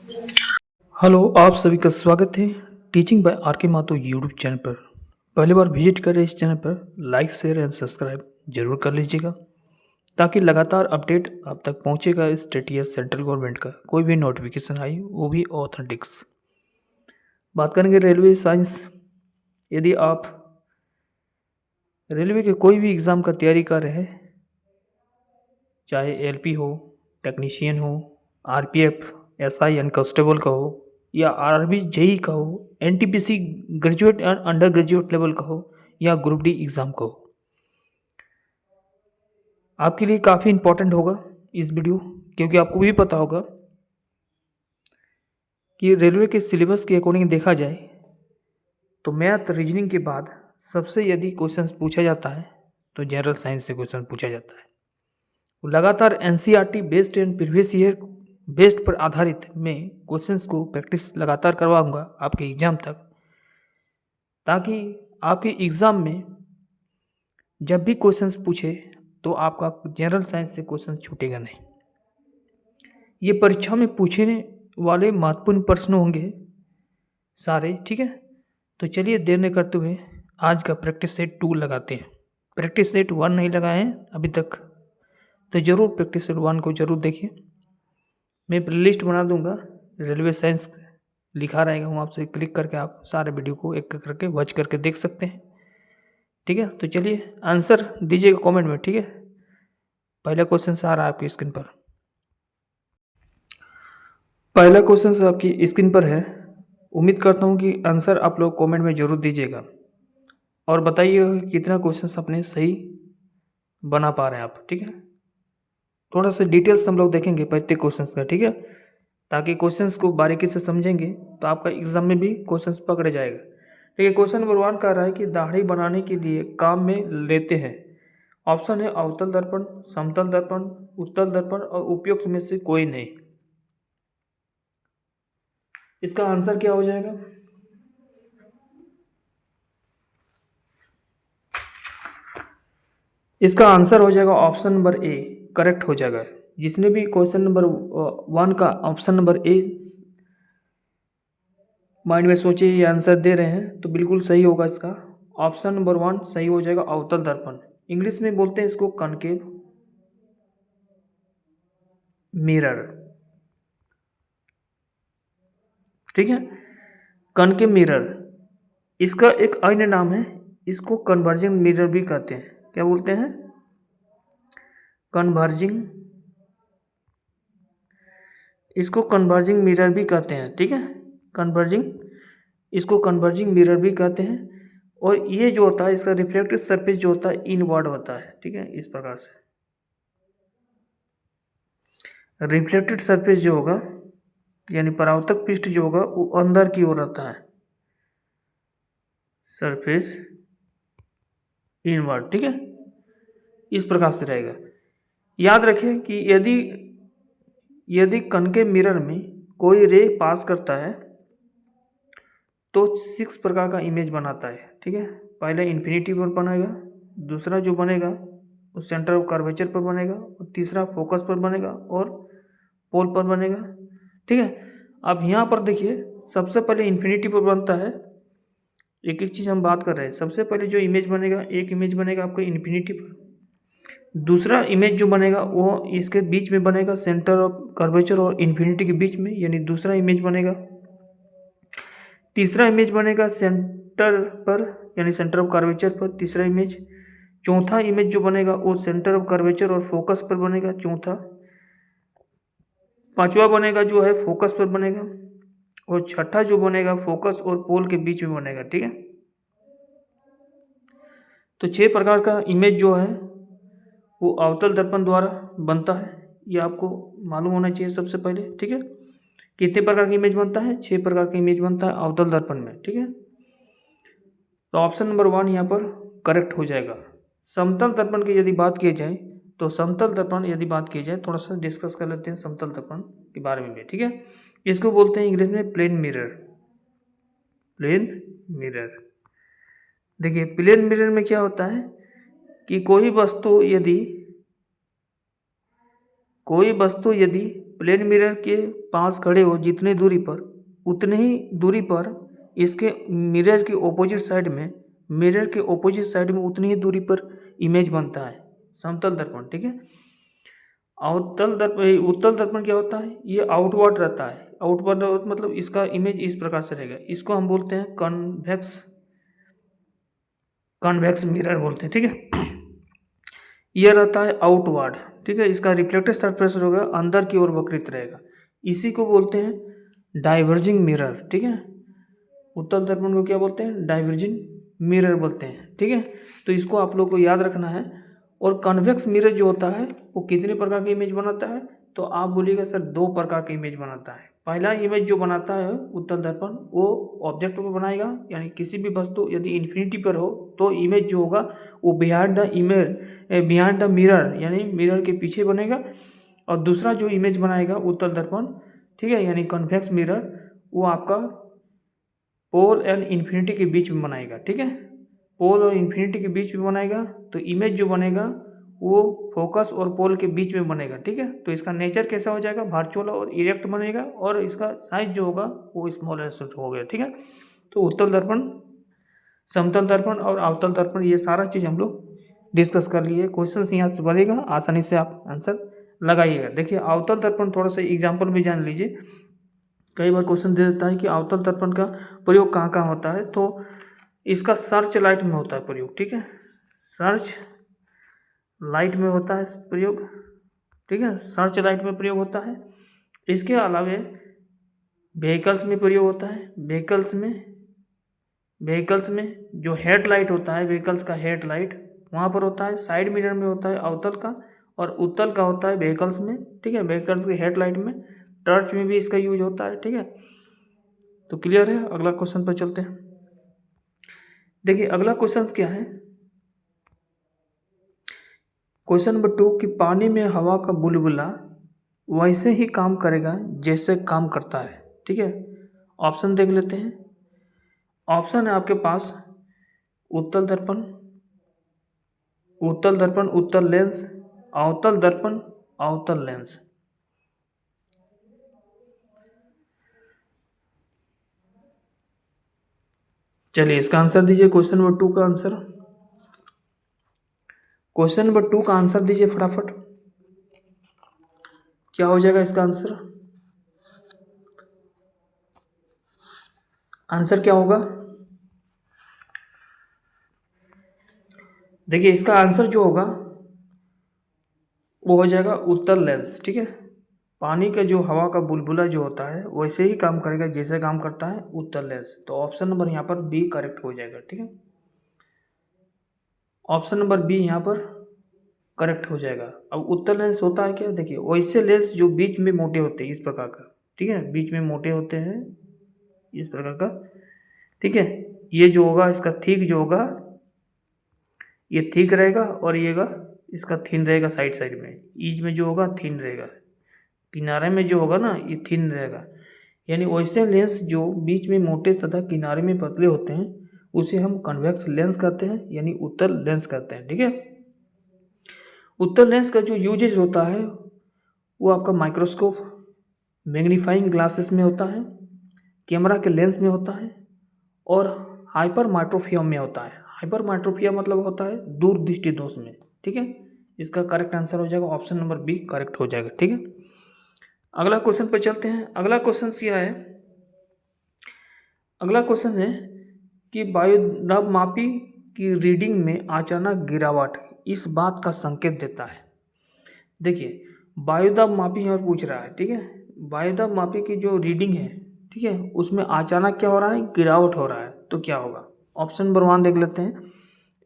Hello, आप सभी का स्वागत है टीचिंग बाय आर के माथुर यूट्यूब चैनल पर। पहली बार विजिट कर रहे इस चैनल पर लाइक शेयर एंड सब्सक्राइब जरूर कर लीजिएगा ताकि लगातार अपडेट आप तक पहुंचेगा। स्टेट या सेंट्रल गवर्नमेंट का कोई भी नोटिफिकेशन आई वो भी ऑथेंटिक्स। बात करेंगे रेलवे साइंस। यदि आप रेलवे के कोई भी एग्ज़ाम का तैयारी कर रहे हैं, चाहे एलपी हो, टेक्नीशियन हो, आरपीएफ, एसआई एंड कांस्टेबल का हो, या आरआरबी जेई का हो, NTPC graduate and under graduate level का हो, या ग्रुप डी एग्ज़ाम का हो, आपके लिए काफ़ी इम्पोर्टेंट होगा इस वीडियो, क्योंकि आपको भी पता होगा कि रेलवे के सिलेबस के अकॉर्डिंग देखा जाए तो मैथ रीजनिंग के बाद सबसे यदि क्वेश्चंस पूछा जाता है तो जनरल साइंस से क्वेश्चन पूछा जाता है। लगातार NCERT based and previous year based पर आधारित मैं क्वेश्चंस को प्रैक्टिस लगातार करवाऊंगा आपके एग्ज़ाम तक, ताकि आपके एग्ज़ाम में जब भी क्वेश्चंस पूछे तो आपका जनरल साइंस से क्वेश्चन छूटेगा नहीं। ये परीक्षा में पूछने वाले महत्वपूर्ण प्रश्न होंगे सारे, ठीक है। तो चलिए देर न करते हुए आज का प्रैक्टिस सेट 2 लगाते हैं। प्रैक्टिस सेट 1 नहीं लगाए हैं अभी तक तो ज़रूर प्रैक्टिस सेट 1 को ज़रूर देखिए। मैं प्ले लिस्ट बना दूंगा, रेलवे साइंस लिखा रहेगा, वहाँ से क्लिक करके आप सारे वीडियो को एक एक करके वॉच करके देख सकते हैं, ठीक है। तो चलिए आंसर दीजिएगा कमेंट में, ठीक है। पहला क्वेश्चन आ रहा है आपकी स्क्रीन पर। पहला क्वेश्चन आपकी स्क्रीन पर है। उम्मीद करता हूँ कि आंसर आप लोग कमेंट में ज़रूर दीजिएगा और बताइएगा कि कितना क्वेश्चन अपने सही बना पा रहे हैं आप, ठीक है। थोड़ा सा डिटेल्स हम लोग देखेंगे प्रत्येक क्वेश्चन का, ठीक है, ताकि क्वेश्चंस को बारीकी से समझेंगे तो आपका एग्जाम में भी क्वेश्चंस पकड़े जाएगा। ठीक है। क्वेश्चन नंबर 1 कह रहा है कि दाढ़ी बनाने के लिए काम में लेते हैं। ऑप्शन है अवतल दर्पण, समतल दर्पण, उत्तल दर्पण और उपयुक्त में से कोई नहीं। इसका आंसर क्या हो जाएगा? इसका आंसर हो जाएगा ऑप्शन नंबर ए, करेक्ट हो जाएगा। जिसने भी क्वेश्चन नंबर 1 का ऑप्शन नंबर ए माइंड में सोचे ये आंसर दे रहे हैं तो बिल्कुल सही होगा। इसका ऑप्शन नंबर 1 सही हो जाएगा, अवतल दर्पण। इंग्लिश में बोलते हैं इसको कॉनकेव मिरर, ठीक है, कॉनकेव मिरर। इसका एक अन्य नाम है, इसको कन्वर्जिंग मिरर भी कहते हैं। क्या बोलते हैं? कन्वर्जिंग, इसको कन्वर्जिंग मिरर भी कहते हैं, ठीक है। कन्वर्जिंग, इसको कन्वर्जिंग मिरर भी कहते हैं। और ये जो होता है इसका रिफ्लेक्टिव सरफेस जो होता है इनवर्ड होता है, ठीक है। इस प्रकार से रिफ्लेक्टेड सरफेस जो होगा यानी परावर्तक पृष्ठ जो होगा वो अंदर की ओर रहता है, सरफेस इनवर्ड, ठीक है। इस प्रकार से रहेगा। याद रखें कि यदि यदि कॉनकेव मिरर में कोई रे पास करता है तो 6 प्रकार का इमेज बनाता है, ठीक है। पहला इन्फिनिटी पर बनेगा, दूसरा जो बनेगा वो सेंटर ऑफ कर्वेचर पर बनेगा, और तीसरा फोकस पर बनेगा और पोल पर बनेगा, ठीक है। अब यहाँ पर देखिए सबसे पहले इन्फिनिटी पर बनता है। एक एक चीज़ हम बात कर रहे हैं। सबसे पहले जो इमेज बनेगा, एक इमेज बनेगा आपका इन्फिनिटी पर, दूसरा इमेज जो बनेगा वो इसके बीच में बनेगा, सेंटर ऑफ कर्वेचर और इन्फिनिटी के बीच में, यानी दूसरा इमेज बनेगा। तीसरा इमेज बनेगा सेंटर पर यानी सेंटर ऑफ कर्वेचर पर, तीसरा इमेज। चौथा इमेज जो बनेगा वो सेंटर ऑफ कर्वेचर और फोकस पर बनेगा, चौथा। पांचवा बनेगा जो है फोकस पर बनेगा, और छठा जो बनेगा फोकस और पोल के बीच में बनेगा, ठीक है। तो 6 प्रकार का इमेज जो है वो अवतल दर्पण द्वारा बनता है। ये आपको मालूम होना चाहिए सबसे पहले, ठीक है। कितने प्रकार की इमेज बनता है? 6 प्रकार की इमेज बनता है अवतल दर्पण में, ठीक है। तो ऑप्शन नंबर 1 यहाँ पर करेक्ट हो जाएगा। समतल दर्पण की यदि बात की जाए तो समतल दर्पण यदि बात की जाए, थोड़ा सा डिस्कस कर लेते हैं समतल दर्पण के बारे में भी, ठीक है। इसको बोलते हैं इंग्लिश में प्लेन मिरर। प्लेन मिरर, देखिए प्लेन मिरर में क्या होता है कि कोई वस्तु यदि प्लेन मिरर के पास खड़े हो जितनी दूरी पर, उतनी ही दूरी पर इसके मिरर के ऑपोजिट साइड में उतनी ही दूरी पर इमेज बनता है समतल दर्पण। ठीक है, उत्तल दर्पण क्या होता है, ये आउटवर्ड रहता है। आउटवर्ड मतलब इसका इमेज इस प्रकार से रहेगा, इसको हम बोलते हैं कॉन्वेक्स मिरर बोलते हैं। ठीक है, यह रहता है आउटवर्ड। ठीक है, इसका रिफ्लेक्टेड सरफेस होगा अंदर की ओर वक्रित रहेगा, इसी को बोलते हैं डाइवर्जिंग मिरर। ठीक है, उत्तल दर्पण को क्या बोलते हैं, डाइवर्जिंग मिरर बोलते हैं। ठीक है, तो इसको आप लोग को याद रखना है। और कन्वेक्स मिरर जो होता है वो कितने प्रकार की इमेज बनाता है, तो आप बोलिएगा सर 2 प्रकार की इमेज बनाता है। पहला इमेज जो बनाता है उत्तल दर्पण, वो ऑब्जेक्ट पर बनाएगा, यानी किसी भी वस्तु यदि इन्फिनिटी पर हो तो इमेज जो होगा वो बिहाइंड द मिरर यानी मिरर के पीछे बनेगा। और दूसरा जो इमेज बनाएगा उत्तल दर्पण, ठीक है, यानी कन्वेक्स मिरर, वो आपका पोल एंड इन्फिनिटी के बीच में बनाएगा। ठीक है, पोल और इन्फिनिटी के बीच में बनाएगा, तो इमेज जो बनेगा वो फोकस और पोल के बीच में बनेगा। ठीक है, तो इसका नेचर कैसा हो जाएगा, वर्चुअल और इरेक्ट बनेगा, और इसका साइज जो होगा वो स्मॉल हो गया। ठीक है, तो उत्तल दर्पण, समतल दर्पण और अवतल दर्पण, ये सारा चीज़ हम लोग डिस्कस कर लिए। क्वेश्चन यहाँ से बनेगा, आसानी से आप आंसर लगाइएगा। देखिए अवतल दर्पण थोड़ा सा एग्जाम्पल भी जान लीजिए। कई बार क्वेश्चन दे देता है कि अवतल दर्पण का प्रयोग कहाँ कहाँ होता है, तो इसका सर्च लाइट में होता है प्रयोग। ठीक है, सर्च लाइट में होता है प्रयोग। ठीक है, सर्च लाइट में प्रयोग होता है। इसके अलावा व्हीकल्स में प्रयोग होता है। व्हीकल्स में जो हेडलाइट होता है, व्हीकल्स का हेडलाइट वहाँ पर होता है। साइड मिरर में होता है अवतल का, और उत्तल का होता है व्हीकल्स में। ठीक है, व्हीकल्स के हेडलाइट में, टर्च में भी इसका यूज होता है। ठीक है, तो क्लियर है। अगला क्वेश्चन पर चलते हैं। देखिए अगला क्वेश्चन क्या है, क्वेश्चन नंबर 2 कि पानी में हवा का बुलबुला वैसे ही काम करेगा जैसे काम करता है। ठीक है, ऑप्शन देख लेते हैं। ऑप्शन है आपके पास उत्तल दर्पण, उत्तल लेंस, अवतल दर्पण, अवतल लेंस। चलिए इसका आंसर दीजिए। क्वेश्चन नंबर 2 का आंसर, क्वेश्चन नंबर 2 का आंसर दीजिए फटाफट। क्या हो जाएगा इसका आंसर, आंसर क्या होगा? देखिए इसका आंसर जो होगा वो हो जाएगा उत्तल लेंस। ठीक है, पानी का जो हवा का बुलबुला जो होता है वैसे ही काम करेगा जैसे काम करता है उत्तल लेंस। तो ऑप्शन नंबर यहाँ पर बी करेक्ट हो जाएगा। ठीक है, ऑप्शन नंबर बी यहाँ पर करेक्ट हो जाएगा। अब उत्तल लेंस होता है क्या, देखिए वैसे लेंस जो बीच में मोटे होते हैं इस प्रकार का। ठीक है, बीच में मोटे होते हैं इस प्रकार का। ठीक है, ये जो होगा इसका थिक जो होगा ये थिक रहेगा, और येगा इसका थिन रहेगा। साइड में ईज में जो होगा थिन रहेगा, किनारे में जो होगा ना ये थिन रहेगा। यानी वैसे लेंस जो बीच में मोटे तथा किनारे में पतले होते हैं उसे हम कन्वेक्स लेंस कहते हैं, यानी उत्तल लेंस कहते हैं। ठीक है, उत्तल लेंस का जो यूजेज होता है वो आपका माइक्रोस्कोप, मैग्नीफाइंग ग्लासेस में होता है, कैमरा के लेंस में होता है, और हाइपरमेट्रोपिया में होता है। हाइपरमेट्रोपिया मतलब होता है दूरदृष्टि दोष में। ठीक है, इसका करेक्ट आंसर हो जाएगा ऑप्शन नंबर बी करेक्ट हो जाएगा। ठीक है, अगला क्वेश्चन पर चलते हैं। अगला क्वेश्चन क्या है, अगला क्वेश्चन है कि वायुदाब मापी की रीडिंग में अचानक गिरावट इस बात का संकेत देता है। देखिए वायुदाब मापी यहाँ पूछ रहा है। ठीक है, वायुदाब मापी की जो रीडिंग है, ठीक है, उसमें अचानक क्या हो रहा है, गिरावट हो रहा है। तो क्या होगा, ऑप्शन नंबर 1 देख लेते हैं।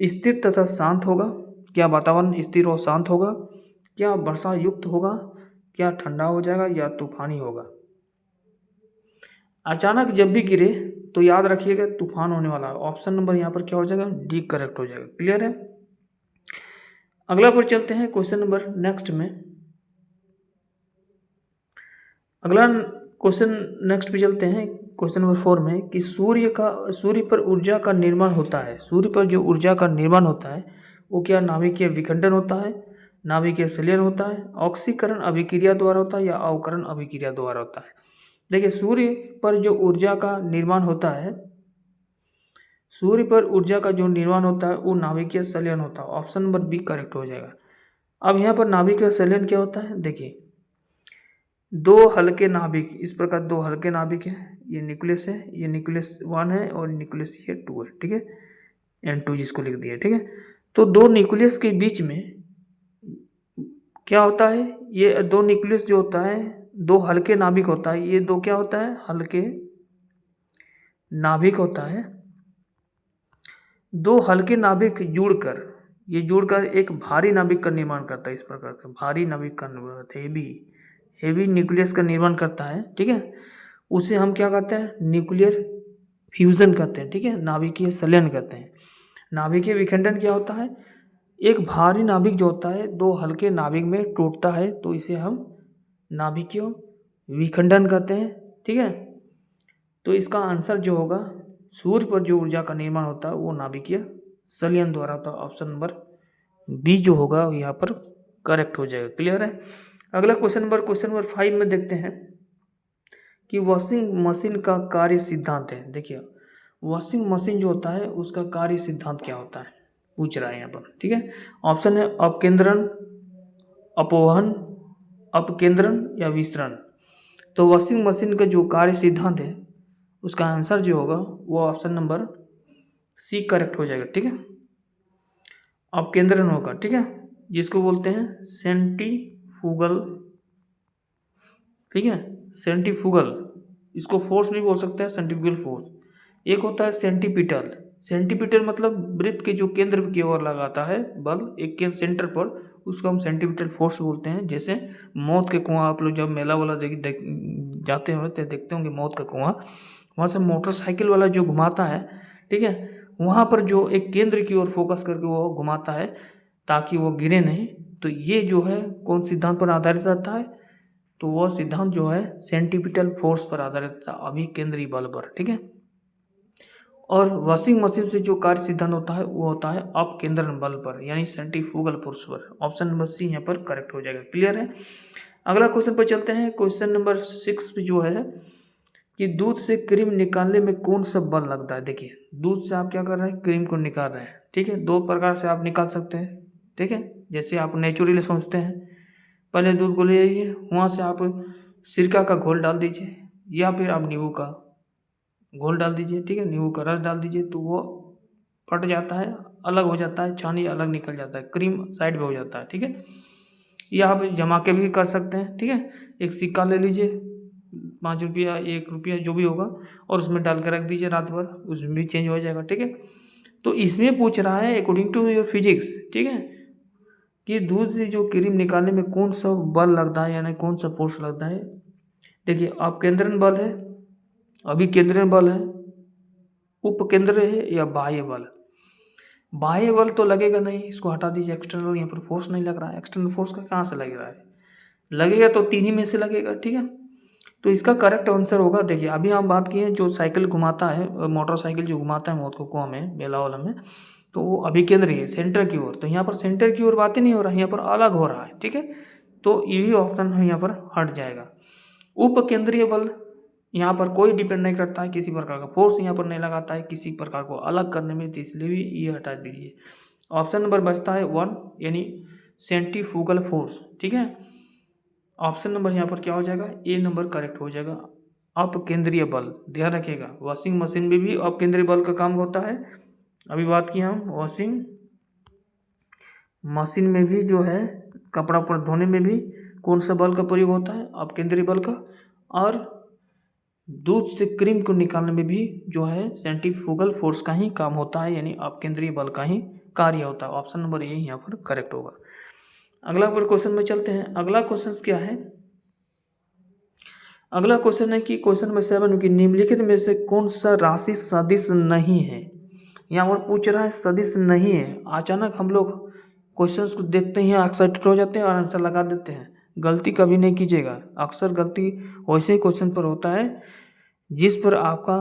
स्थिर तथा शांत होगा, क्या वातावरण स्थिर और शांत होगा, क्या वर्षा युक्त होगा, क्या ठंडा हो जाएगा, या तूफानी होगा। अचानक जब भी गिरे तो याद रखिएगा तूफान होने वाला है। ऑप्शन नंबर यहाँ पर क्या हो जाएगा, डी करेक्ट हो जाएगा। क्लियर है। अगला पर चलते हैं क्वेश्चन नंबर नेक्स्ट में। अगला क्वेश्चन नेक्स्ट पे चलते हैं क्वेश्चन नंबर 4 में कि सूर्य पर ऊर्जा का निर्माण होता है। सूर्य पर जो ऊर्जा का निर्माण होता है वो क्या नाभिकीय विखंडन होता है, नाभिकीय संलयन होता है, ऑक्सीकरण अभिक्रिया द्वारा होता है या अवकरण अभिक्रिया द्वारा होता है। देखिए सूर्य पर जो ऊर्जा का निर्माण होता है, सूर्य पर ऊर्जा का जो निर्माण होता है वो नाभिकीय संलयन होता है। ऑप्शन नंबर बी करेक्ट हो जाएगा। अब यहाँ पर नाभिकीय संलयन क्या होता है, देखिए दो हल्के नाभिक, इस प्रकार दो हल्के नाभिक है, ये न्यूक्लियस है, ये न्यूक्लियस 1 है और न्यूक्लियस ये 2 है, ठीक है, N2 जिसको लिख दिया, ठीक है। तो दो न्यूक्लियस के बीच में क्या होता है, ये दो न्यूक्लियस जो होता है, दो हल्के नाभिक होता है, ये दो क्या होता है, हल्के नाभिक होता है। दो हल्के नाभिक जुड़कर एक भारी नाभिक का निर्माण करता है। इस प्रकार का भारी नाभिक का निर्माण करता है, हेवी न्यूक्लियस का निर्माण करता है, ठीक है। उसे हम क्या कहते हैं, न्यूक्लियर फ्यूजन कहते हैं, ठीक है, नाभिकीय संलयन कहते हैं। नाभिकीय विखंडन क्या होता है, एक भारी नाभिक जो होता है दो हल्के नाभिक में टूटता है, तो इसे हम नाभिकीय विखंडन कहते हैं, ठीक है। तो इसका आंसर जो होगा, सूर्य पर जो ऊर्जा का निर्माण होता है वो नाभिकीय संलयन द्वारा होता है। ऑप्शन नंबर बी जो होगा यहाँ पर करेक्ट हो जाएगा। क्लियर है। अगला क्वेश्चन नंबर 5 में देखते हैं कि वॉशिंग मशीन का कार्य सिद्धांत है। देखिए वॉशिंग मशीन जो होता है उसका कार्य सिद्धांत क्या होता है, पूछ रहा है यहाँ पर, ठीक है। ऑप्शन है अपकेंद्रण, अपवहन, अपकेंद्रण या विसरण। तो वॉशिंग मशीन का जो कार्य सिद्धांत है उसका आंसर जो होगा वो ऑप्शन नंबर सी करेक्ट हो जाएगा, ठीक है, अपकेंद्रण होगा, ठीक है, जिसको बोलते हैं सेंट्रीफ्यूगल, ठीक है, सेंट्रीफ्यूगल, इसको फोर्स भी बोल सकते हैं, सेंट्रीफ्यूगल फोर्स। एक होता है सेंटीपिटल, सेंटीपिटल मतलब वृत्त के जो केंद्र की ओर लगाता है बल एक के सेंटर पर, उसको हम सेंटीपिटल फोर्स बोलते हैं। जैसे मौत के कुआं, आप लोग जब मेला वाला जाते हो तो देखते होंगे मौत का कुआं, वहाँ से मोटरसाइकिल वाला जो घुमाता है, ठीक है, वहाँ पर जो एक केंद्र की ओर फोकस करके वो घुमाता है ताकि वो गिरे नहीं। तो ये जो है कौन सिद्धांत पर आधारित रहता है, तो वह सिद्धांत जो है सेंटीपिटल फोर्स पर आधारित था, अभिकेंद्री बल पर, ठीक है। और वॉशिंग मशीन से जो कार्य सिद्धांत होता है वो होता है अपकेंद्रण बल पर, यानी सेंट्रीफ्यूगल फोर्स पर। ऑप्शन नंबर सी यहाँ पर करेक्ट हो जाएगा। क्लियर है। अगला क्वेश्चन पर चलते हैं। क्वेश्चन नंबर 6 जो है कि दूध से क्रीम निकालने में कौन सा बल लगता है। देखिए दूध से आप क्या कर रहे हैं, क्रीम को निकाल रहे हैं, ठीक है। दो प्रकार से आप निकाल सकते हैं, ठीक है। जैसे आप नेचुरली सोचते हैं, पहले दूध को ले आइए, वहाँ से आप सिरका का घोल डाल दीजिए या फिर आप नींबू का घोल डाल दीजिए, ठीक है, नींबू का रस डाल दीजिए, तो वो फट जाता है, अलग हो जाता है, छानी अलग निकल जाता है, क्रीम साइड में हो जाता है, ठीक है। या आप जमा के भी कर सकते हैं, ठीक है। एक सिक्का ले लीजिए, 5 रुपया 1 रुपया जो भी होगा, और उसमें डाल के रख दीजिए रात भर, उसमें भी चेंज हो जाएगा, ठीक है। तो इसमें पूछ रहा है अकॉर्डिंग टू योर फिजिक्स, ठीक है, कि दूध से जो क्रीम निकालने में कौन सा बल लगता है, यानी कौन सा फोर्स लगता है। देखिए अपकेंद्रण बल है, अभिकेंद्रण बल है, उपकेंद्र है या बाह्य बल। बाह्य बल तो लगेगा नहीं, इसको हटा दीजिए, एक्सटर्नल यहाँ पर फोर्स नहीं लग रहा है। एक्सटर्नल फोर्स का कहाँ से लग रहा है, लगेगा तो 3 ही में से लगेगा, ठीक है। तो इसका करेक्ट आंसर होगा, देखिए अभी हम बात किए जो साइकिल घुमाता है, मोटरसाइकिल जो घुमाता है मौत को कुआं में, मेला वाला में, तो वो अभिकेंद्री है, सेंटर की ओर। तो यहाँ पर सेंटर की ओर बात ही नहीं हो रहा है, यहाँ पर अलग हो रहा है, ठीक है। तो यही ऑप्शन है यहाँ पर हट जाएगा। उपकेंद्रीय बल यहाँ पर कोई डिपेंड नहीं करता है, किसी प्रकार का फोर्स यहाँ पर नहीं लगाता है किसी प्रकार को अलग करने में, तो इसलिए भी ये हटा दीजिए। ऑप्शन नंबर बचता है 1, यानी सेंट्रीफ्यूगल फोर्स, ठीक है। ऑप्शन नंबर यहाँ पर क्या हो जाएगा, ए नंबर करेक्ट हो जाएगा, अपकेंद्रीय बल। ध्यान रखिएगा वॉशिंग मशीन में भी अपकेंद्रीय बल का काम होता है। अभी बात की हम वॉशिंग मशीन में भी जो है कपड़ा उपड़ा धोने में भी कौन सा बल का प्रयोग होता है, अपकेंद्रीय बल का। और दूध से क्रीम को निकालने में भी जो है सेंट्रीफ्यूगल फोर्स का ही काम होता है, यानी अपकेंद्रीय बल का ही कार्य होता है। ऑप्शन नंबर ए यहाँ पर करेक्ट होगा। अगला पर क्वेश्चन में चलते हैं। अगला क्वेश्चन क्या है, अगला क्वेश्चन है कि क्वेश्चन नंबर 7 की निम्नलिखित में से कौन सा राशि सदिश नहीं है। यहाँ पर पूछ रहा है सदिश नहीं है। अचानक हम लोग क्वेश्चंस को देखते ही एक्साइटेड हो जाते हैं और आंसर लगा देते हैं, गलती कभी नहीं कीजिएगा। अक्सर गलती वैसे ही क्वेश्चन पर होता है जिस पर आपका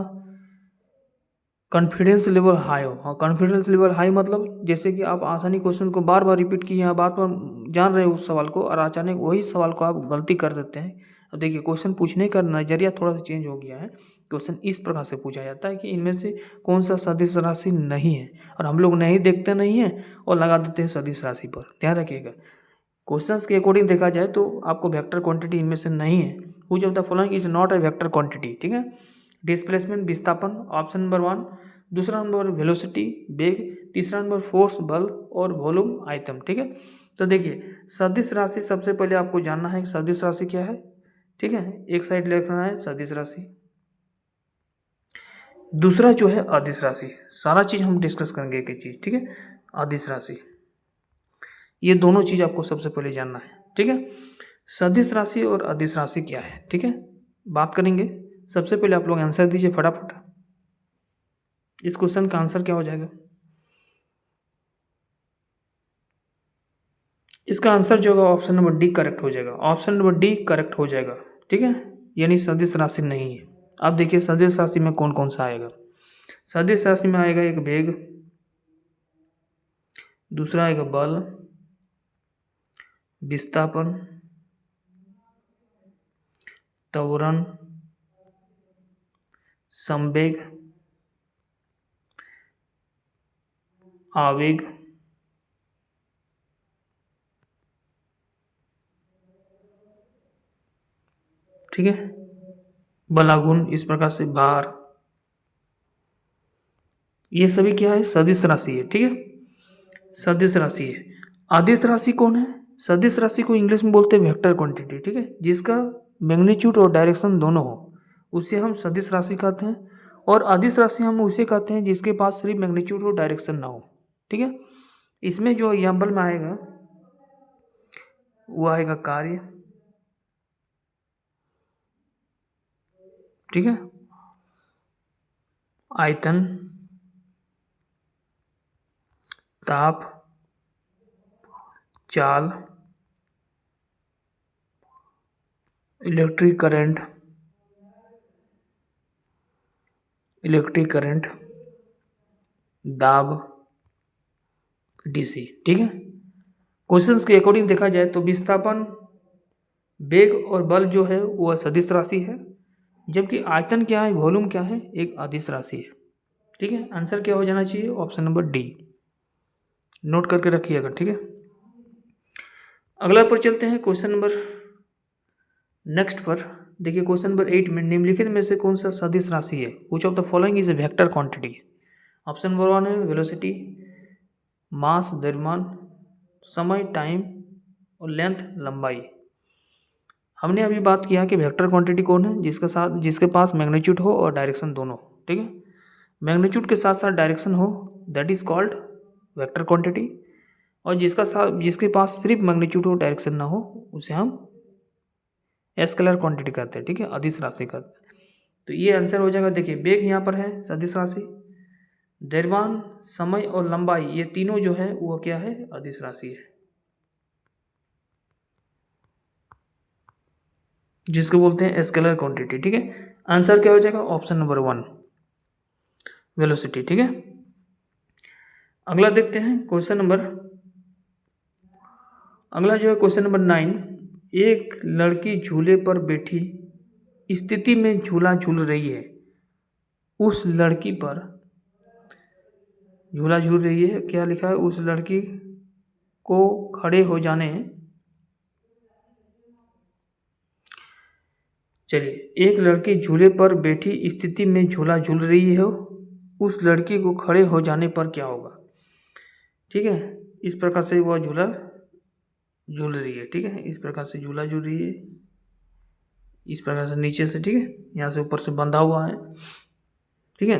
कॉन्फिडेंस लेवल हाई हो। हाँ, कॉन्फिडेंस लेवल हाई मतलब जैसे कि आप आसानी क्वेश्चन को बार बार रिपीट किए हैं, बार बार जान रहे हो उस सवाल को, और अचानक वही सवाल को आप गलती कर देते हैं। अब देखिए, क्वेश्चन पूछने का नज़रिया थोड़ा सा चेंज हो गया है। क्वेश्चन इस प्रकार से पूछा जाता है कि इनमें से कौन सा सदिश राशि नहीं है, और हम लोग नहीं देखते नहीं है और लगा देते हैं सदिश राशि पर। ध्यान रखिएगा, क्वेश्चंस के अकॉर्डिंग देखा जाए तो आपको वेक्टर क्वांटिटी इनमें से नहीं है। Which of the following is not a vector quantity. ठीक है, डिस्प्लेसमेंट विस्थापन ऑप्शन नंबर 1, दूसरा नंबर वेलोसिटी वेग, तीसरा नंबर फोर्स बल, और वॉल्यूम आइटम। ठीक है, तो देखिए सदिश राशि सबसे पहले आपको जानना है सदिश राशि क्या है। ठीक है, एक साइड लिखना है सदिश राशि, दूसरा जो है अदिश राशि। सारा चीज़ हम डिस्कस करेंगे एक एक चीज़। ठीक है, अदिश राशि, ये दोनों चीज़ आपको सबसे पहले जानना है। ठीक है, सदिश राशि और अदिश राशि क्या है, ठीक है, बात करेंगे। सबसे पहले आप लोग आंसर दीजिए फटाफट। इस क्वेश्चन का आंसर क्या हो जाएगा? इसका आंसर जो होगा ऑप्शन नंबर डी करेक्ट हो जाएगा। ऑप्शन नंबर डी करेक्ट हो जाएगा। ठीक है, यानी सदिश राशि नहीं है। अब देखिए सदिश राशि में कौन कौन सा आएगा। सदिश राशि में आएगा एक वेग, दूसरा आएगा बल, विस्थापन, त्वरण, संवेग, आवेग, ठीक है, बलागुण, इस प्रकार से भार, ये सभी क्या है? सदिश राशि है। ठीक है, सदिश राशि है। अदिश राशि कौन है? सदिश राशि को इंग्लिश में बोलते हैं वेक्टर क्वांटिटी। ठीक है, जिसका मैग्नीट्यूड और डायरेक्शन दोनों हो उसे हम सदिश राशि कहते हैं। और अदिश राशि हम उसे कहते हैं जिसके पास सिर्फ मैग्नीट्यूड और डायरेक्शन ना हो। ठीक है, इसमें जो एग्जाम्पल में आएगा वो आएगा कार्य। ठीक है, आयतन, ताप, चाल, इलेक्ट्रिक करंट, दाब, डीसी। ठीक है, क्वेश्चंस के अकॉर्डिंग देखा जाए तो विस्थापन, वेग और बल जो है वो सदिश राशि है, जबकि आयतन क्या है, वॉल्यूम क्या है, एक अदिश राशि है। ठीक है, आंसर क्या हो जाना चाहिए? Option number D. नोट करके रखिएगा। ठीक है, अगला पर चलते हैं क्वेश्चन नंबर नेक्स्ट पर। देखिए क्वेश्चन नंबर 8 में निम्नलिखित में से कौन सा सदिश राशि है? Which of the following is a vector quantity. Option number 1 है वेलोसिटी, मास द्रव्यमान, समय टाइम, और लेंथ लंबाई। हमने अभी बात किया कि वेक्टर क्वांटिटी कौन है? जिसके पास मैग्नीट्यूड हो और डायरेक्शन दोनों हो। ठीक है, मैग्नीट्यूड के साथ साथ डायरेक्शन हो, that is called vector quantity. और जिसके पास सिर्फ मैग्नीट्यूड हो डायरेक्शन ना हो उसे हम स्केलर क्वांटिटी कहते हैं। ठीक है, अदिश राशि कहते हैं। तो ये आंसर हो जाएगा। देखिए वेग यहाँ पर है सदिश राशि, द्रव्यमान, समय और लंबाई, ये तीनों जो है वो क्या है? अदिश राशि है, जिसको बोलते हैं स्केलर क्वांटिटी। ठीक है, आंसर क्या हो जाएगा? Option number 1 velocity. ठीक है, अगला देखते हैं क्वेश्चन नंबर, अगला जो है क्वेश्चन नंबर 9। एक लड़की झूले पर बैठी स्थिति में झूला झूल रही है। उस लड़की पर झूला झूल रही है, क्या लिखा है? उस लड़की को खड़े हो जाने, चलिए, एक लड़की झूले पर बैठी स्थिति में झूला झूल रही है, उस लड़की को खड़े हो जाने पर क्या होगा? ठीक है, इस प्रकार से वह झूला झूल रही है। ठीक है, इस प्रकार से झूला झूल रही है, इस प्रकार से नीचे से। ठीक है, यहाँ से ऊपर से बंधा हुआ है। ठीक है,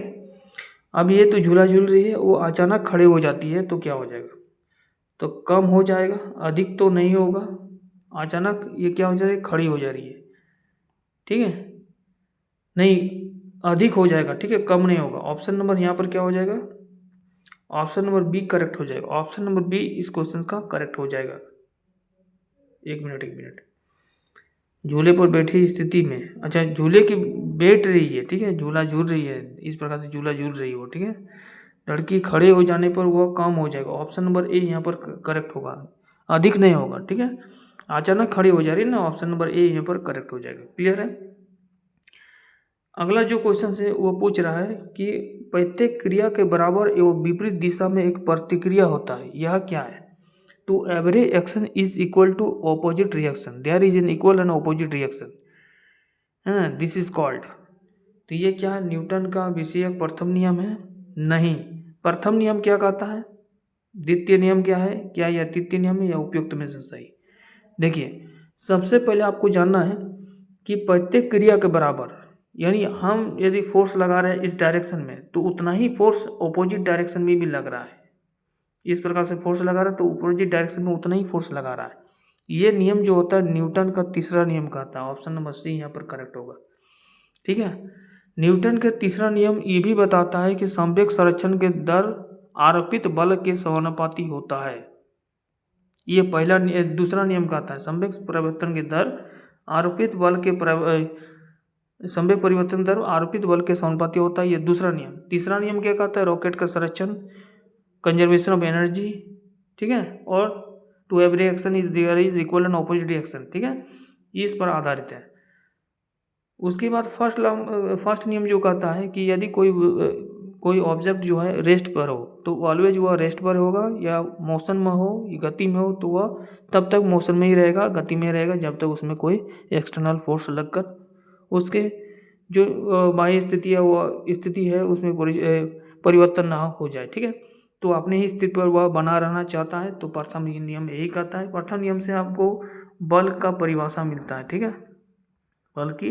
अब ये तो झूला झूल रही है, वो अचानक खड़े हो जाती है तो क्या हो जाएगा? तो कम हो जाएगा, अधिक तो नहीं होगा। अचानक ये क्या हो जा रही है? खड़ी हो जा रही है। ठीक है, नहीं, अधिक हो जाएगा। ठीक है, कम नहीं होगा। ऑप्शन नंबर यहाँ पर क्या हो जाएगा? ऑप्शन नंबर बी करेक्ट हो जाएगा। ऑप्शन नंबर बी इस क्वेश्चन का करेक्ट हो जाएगा। एक मिनट, झूले पर बैठी स्थिति में, अच्छा, झूले की बैठ रही है, ठीक है, झूला झूल रही है, इस प्रकार से झूला झूल रही है वो, ठीक है। लड़की खड़े हो जाने पर वह कम हो जाएगा, ऑप्शन नंबर ए यहाँ पर करेक्ट होगा, अधिक नहीं होगा, ठीक है। अचानक खड़ी हो जा रही है ना, ऑप्शन नंबर ए यहाँ पर करेक्ट हो जाएगा। क्लियर है। अगला जो क्वेश्चन है वो पूछ रहा है कि प्रत्येक क्रिया के बराबर एवं विपरीत दिशा में एक प्रतिक्रिया होता है, यह क्या है? To every action is equal to opposite reaction, there is an equal and opposite reaction, है ना, दिस इज कॉल्ड। तो ये क्या है? न्यूटन का विषयक प्रथम नियम है? नहीं। प्रथम नियम क्या कहता है? द्वितीय नियम क्या है? क्या यह तृतीय नियम है या उपयुक्त में से सही? देखिए, सबसे पहले आपको जानना है कि प्रत्येक क्रिया के बराबर, यानी हम यदि फोर्स लगा रहे हैं इस डायरेक्शन में तो उतना ही फोर्स ऑपोजिट डायरेक्शन में भी लग रहा है। इस प्रकार से फोर्स लगा रहा है तो ऑपोजिट डायरेक्शन में उतना ही फोर्स लगा रहा है। ये नियम जो होता है न्यूटन का तीसरा नियम कहता है, ऑप्शन नंबर सी यहाँ पर करेक्ट होगा, ठीक है। न्यूटन के तीसरा नियम ये भी बताता है कि संवेग संरक्षण के दर आरोपित बल के समानुपाती होता है। ये दूसरा नियम कहता है संवेग परिवर्तन की दर आरोपित बल के संवेग परिवर्तन दर आरोपित बल के समानुपाती होता है, ये दूसरा नियम। तीसरा नियम क्या कहता है? रॉकेट का संरक्षण, कंजर्वेशन ऑफ एनर्जी, ठीक है, और to every action is there is equal and opposite reaction, ठीक है, इस पर आधारित है। उसके बाद फर्स्ट नियम जो कहता है कि यदि कोई ऑब्जेक्ट जो है रेस्ट पर हो तो ऑलवेज वह रेस्ट पर होगा, या मोशन में हो या गति में हो तो वह तब तक मोशन में ही रहेगा, गति में रहेगा जब तक उसमें कोई एक्सटर्नल फोर्स लगकर उसके जो बाह्य स्थिति है वो स्थिति है उसमें परिवर्तन ना हो जाए, ठीक है। तो अपने ही स्थिति पर वह बना रहना चाहता है, तो प्रथम नियम यही कहता है। प्रथम नियम से आपको बल का परिभाषा मिलता है, ठीक है, बल की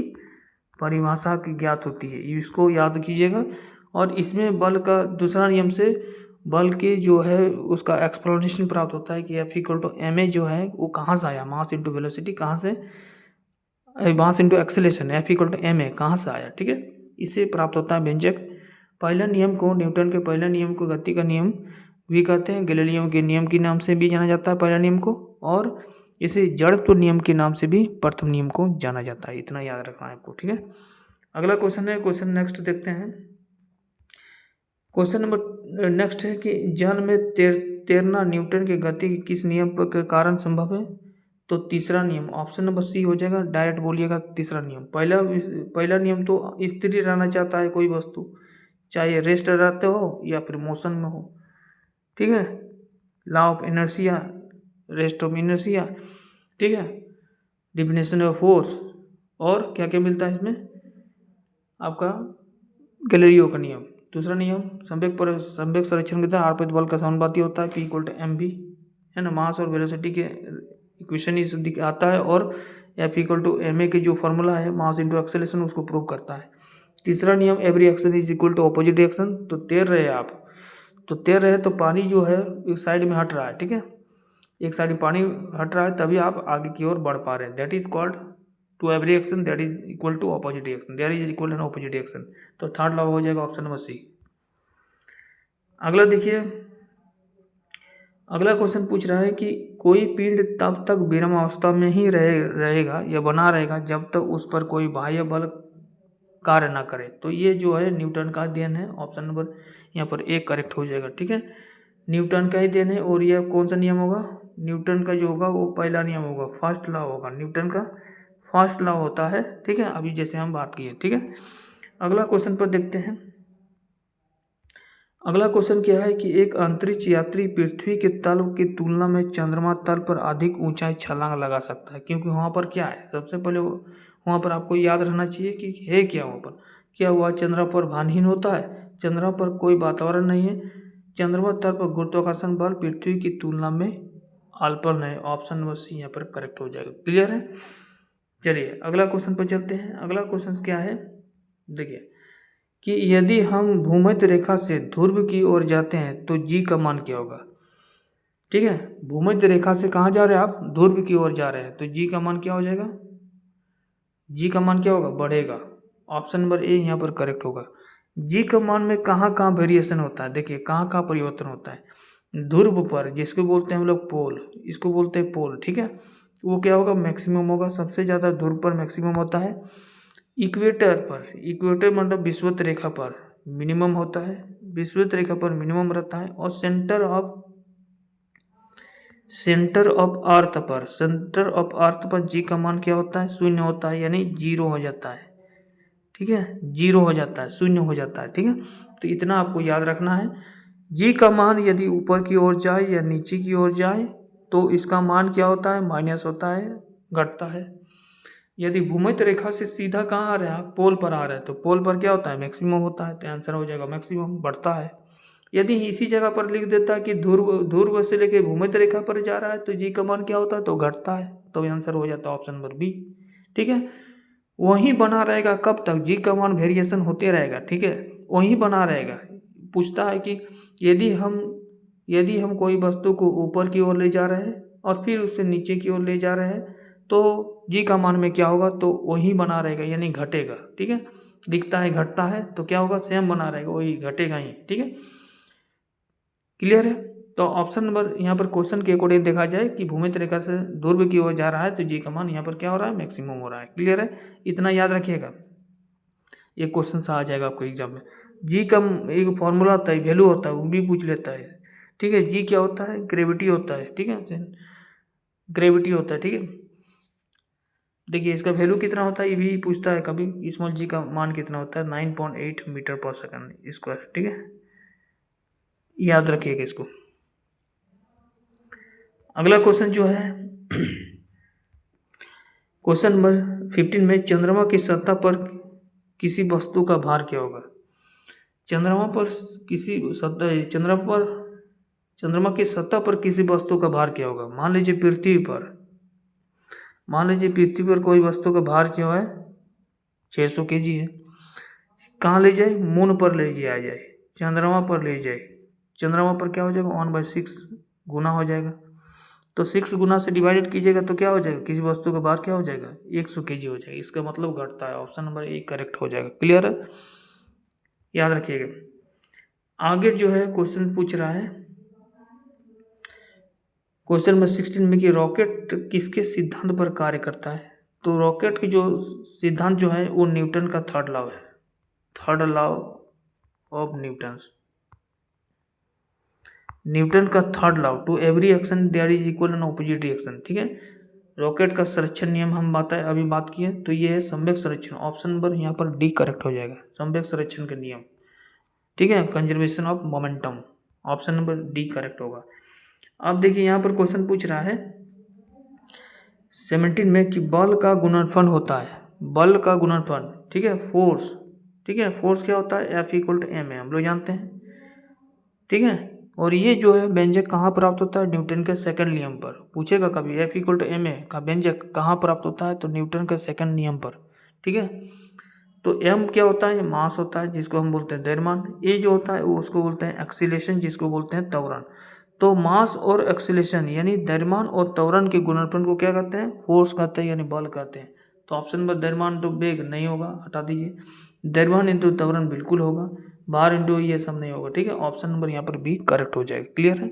परिभाषा की ज्ञात होती है, इसको याद कीजिएगा। और इसमें बल का दूसरा नियम से बल के जो है उसका एक्सप्लेनेशन प्राप्त होता है कि F equal to M A जो है वो कहाँ से आया, मास इंटू वेलोसिटी, कहाँ से mass into acceleration, F equal to M A कहाँ से आया, ठीक है, इससे प्राप्त होता है व्यंजक। पहला नियम को, न्यूटन के पहले नियम को गति का नियम भी कहते हैं, गैलीलियो के नियम के नाम से भी जाना जाता है पहला नियम को, और इसे जड़त्व नियम के नाम से भी प्रथम नियम को जाना जाता है। इतना याद रखना है आपको, ठीक है। अगला क्वेश्चन है, क्वेश्चन नेक्स्ट देखते हैं। क्वेश्चन नंबर नेक्स्ट है कि जल में तैरना न्यूटन के गति के किस नियम के कारण संभव है? तो तीसरा नियम, ऑप्शन नंबर सी हो जाएगा, डायरेक्ट बोलिएगा तीसरा नियम। पहला नियम तो स्थिर रहना चाहता है कोई वस्तु, चाहे रेस्ट रहते हो या फिर मोशन में हो, ठीक है, law of inertia, rest of inertia, ठीक है, डिफिनेशन ऑफ फोर्स, और क्या क्या मिलता है इसमें आपका गैलीलियो का नियम। दूसरा नियम संवेग संरक्षण के तहत आरोपित बल का समानुपाती होता है, P equal to M B, है ना, मास और वेलोसिटी के इक्वेशन इस आता है, और F equal to M A के जो फॉर्मूला है मास इंटू एक्सेलेरेशन उसको प्रूव करता है। तीसरा नियम every action is equal to opposite reaction. तो तैर रहे आप, तो तैर रहे तो पानी जो है एक साइड में हट रहा है, ठीक है, एक साइड में पानी हट रहा है तभी आप आगे की ओर बढ़ पा रहे हैं, that is called to every action that is equal to opposite reaction, there is equal and opposite reaction. तो थर्ड लॉ हो जाएगा ऑप्शन नंबर सी। अगला देखिए, अगला क्वेश्चन पूछ रहा है कि कोई पिंड तब तक विराम अवस्था में ही रहेगा या बना रहेगा जब तक उस पर कोई बाह्य बल कार्य ना करे। तो ये जो है न्यूटन का देन है, ऑप्शन नंबर यहाँ पर एक करेक्ट हो जाएगा, ठीक है, न्यूटन का ही देन है। और यह कौन सा नियम होगा? न्यूटन का जो होगा वो पहला नियम होगा, फर्स्ट लॉ होगा, न्यूटन का फर्स्ट लॉ होता है, ठीक है, अभी जैसे हम बात किए, ठीक है। अगला क्वेश्चन पर देखते हैं। अगला क्वेश्चन क्या है कि एक अंतरिक्ष यात्री पृथ्वी के तल की तुलना में चंद्रमा तल पर अधिक ऊंचाई छलांग लगा सकता है, क्योंकि वहाँ पर क्या है, सबसे पहले वहाँ पर आपको याद रहना चाहिए कि है क्या वहाँ पर, क्या हुआ, चंद्रमा पर भानहीन होता है, चंद्रमा पर कोई वातावरण नहीं है, चंद्रमा तल पर गुरुत्वाकर्षण बल पृथ्वी की तुलना में अल्पन है, ऑप्शन नंबर सी यहाँ पर करेक्ट हो जाएगा। क्लियर है। चलिए अगला क्वेश्चन पर चलते हैं। अगला क्वेश्चन क्या है, देखिए कि यदि हम भूमध्य रेखा से ध्रुव की ओर जाते हैं तो जी का मान क्या होगा, ठीक है, भूमध्य रेखा से कहाँ जा रहे हैं आप, ध्रुव की ओर जा रहे हैं, तो जी का मान क्या हो जाएगा, जी का मान क्या होगा, बढ़ेगा, ऑप्शन नंबर ए यहाँ पर करेक्ट होगा। जी का मान में कहाँ कहाँ वेरिएशन होता है, देखिए कहाँ कहाँ परिवर्तन होता है। ध्रुव पर, जिसको बोलते हैं हम लोग पोल, इसको बोलते हैं पोल, ठीक है, वो क्या होगा, मैक्सिमम होगा, सबसे ज़्यादा ध्रुव पर मैक्सिमम होता है। इक्वेटर मतलब विषुवत रेखा पर मिनिमम होता है, विषुवत रेखा पर मिनिमम रहता है। और सेंटर ऑफ अर्थ पर जी का मान क्या होता है, शून्य होता है, यानी जीरो हो जाता है। ठीक है, जीरो हो जाता है, शून्य हो जाता है। ठीक है, तो इतना आपको याद रखना है। जी का मान यदि ऊपर की ओर जाए या नीचे की ओर जाए तो इसका मान क्या होता है, माइनस होता है, घटता है। यदि भूमध्य रेखा से सीधा कहाँ आ रहा है, पोल पर आ रहा है, तो पोल पर क्या होता है, मैक्सिमम होता है, तो आंसर हो जाएगा मैक्सिमम, बढ़ता है। यदि इसी जगह पर लिख देता है कि ध्रुव से लेकर भूमध्य रेखा पर जा रहा है तो जी का मान क्या होता है, तो घटता है, तो आंसर हो जाता है ऑप्शन नंबर बी। ठीक है, वहीं बना रहेगा कब तक, जी का मान वेरिएशन होते रहेगा। ठीक है, वहीं बना रहेगा। पूछता है कि यदि हम कोई वस्तु को ऊपर की ओर ले जा रहे हैं और फिर उससे नीचे की ओर ले जा रहे हैं तो जी का मान में क्या होगा, तो वही बना रहेगा, यानी घटेगा। ठीक है, दिखता है घटता है तो क्या होगा, सेम बना रहेगा, वही घटेगा ही। ठीक है, क्लियर है। तो ऑप्शन नंबर यहाँ पर क्वेश्चन के अकॉर्डिंग देखा जाए कि भूमध्य रेखा से ध्रुव की ओर जा रहा है तो जी का मान यहाँ पर क्या हो रहा है, मैक्सिमम हो रहा है। क्लियर है, इतना याद रखिएगा, ये क्वेश्चन सा आ जाएगा आपको एग्जाम में। जी का एक फॉर्मूला होता है, वैल्यू होता है, वो भी पूछ लेता है। ठीक है, जी क्या होता है, ग्रेविटी होता है। ठीक है, ग्रेविटी होता है। ठीक है, देखिए इसका वैल्यू कितना होता है ये भी पूछता है कभी, स्मॉल जी का मान कितना होता है, 9.8 मीटर पर सेकंड स्क्वायर। ठीक है, याद रखिएगा इसको। अगला क्वेश्चन जो है क्वेश्चन नंबर 15 में चंद्रमा की सतह पर किसी वस्तु का भार क्या होगा। चंद्रमा की सतह पर किसी वस्तु का भार क्या होगा। मान लीजिए पृथ्वी पर कोई वस्तु का भार क्या है, 600 kg है। कहाँ ले जाए, मून पर ले जाए, जाए चंद्रमा पर ले जाए, चंद्रमा पर क्या हो जाएगा, 1/6 गुना हो जाएगा। तो 6 गुना से डिवाइडेड कीजिएगा तो क्या हो जाएगा, किसी वस्तु का भार क्या हो जाएगा, 100 kg हो जाएगा। इसका मतलब घटता है, ऑप्शन नंबर ए करेक्ट हो जाएगा। क्लियर है, याद रखिएगा। आगे जो है क्वेश्चन पूछ रहा है क्वेश्चन नंबर 16 में कि रॉकेट किसके सिद्धांत पर कार्य करता है। तो रॉकेट की जो सिद्धांत जो है वो न्यूटन का थर्ड लॉ है, थर्ड लॉ ऑफ न्यूटन का third law, to every action there is equal and opposite reaction. ठीक है, रॉकेट का संरक्षण नियम हम अभी बात किए, तो ये है संवेग संरक्षण। ऑप्शन नंबर यहाँ पर डी करेक्ट हो जाएगा, संवेग संरक्षण का नियम। ठीक है, conservation of momentum, option number D correct होगा। अब देखिए यहाँ पर क्वेश्चन पूछ रहा है 17 में कि बल का गुणनफल होता है, बल का गुणनफल। ठीक है, फोर्स। ठीक है, फोर्स क्या होता है, F = m है, हम लोग जानते हैं। ठीक है, और ये जो है व्यंजक कहाँ प्राप्त होता है, न्यूटन के सेकंड नियम पर। पूछेगा कभी F = ma का व्यंजक कहाँ प्राप्त होता है, तो न्यूटन के सेकंड नियम पर। ठीक है, तो m क्या होता है, मास होता है जिसको हम बोलते हैं द्रव्यमान। a जो होता है वो उसको बोलते हैं एक्सीलरेशन जिसको बोलते हैं त्वरण। तो मास और एक्सीलरेशन यानी द्रव्यमान और त्वरण के गुणनफल को क्या कहते हैं, फोर्स कहते हैं, यानी बल कहते हैं। तो ऑप्शन नंबर द्रव्यमान तो वेग नहीं होगा, हटा दीजिए। द्रव्यमान इंटू त्वरण बिल्कुल होगा, भार इंटू ये सब नहीं होगा। ठीक है, ऑप्शन नंबर यहाँ पर बी करेक्ट हो जाएगा। क्लियर है,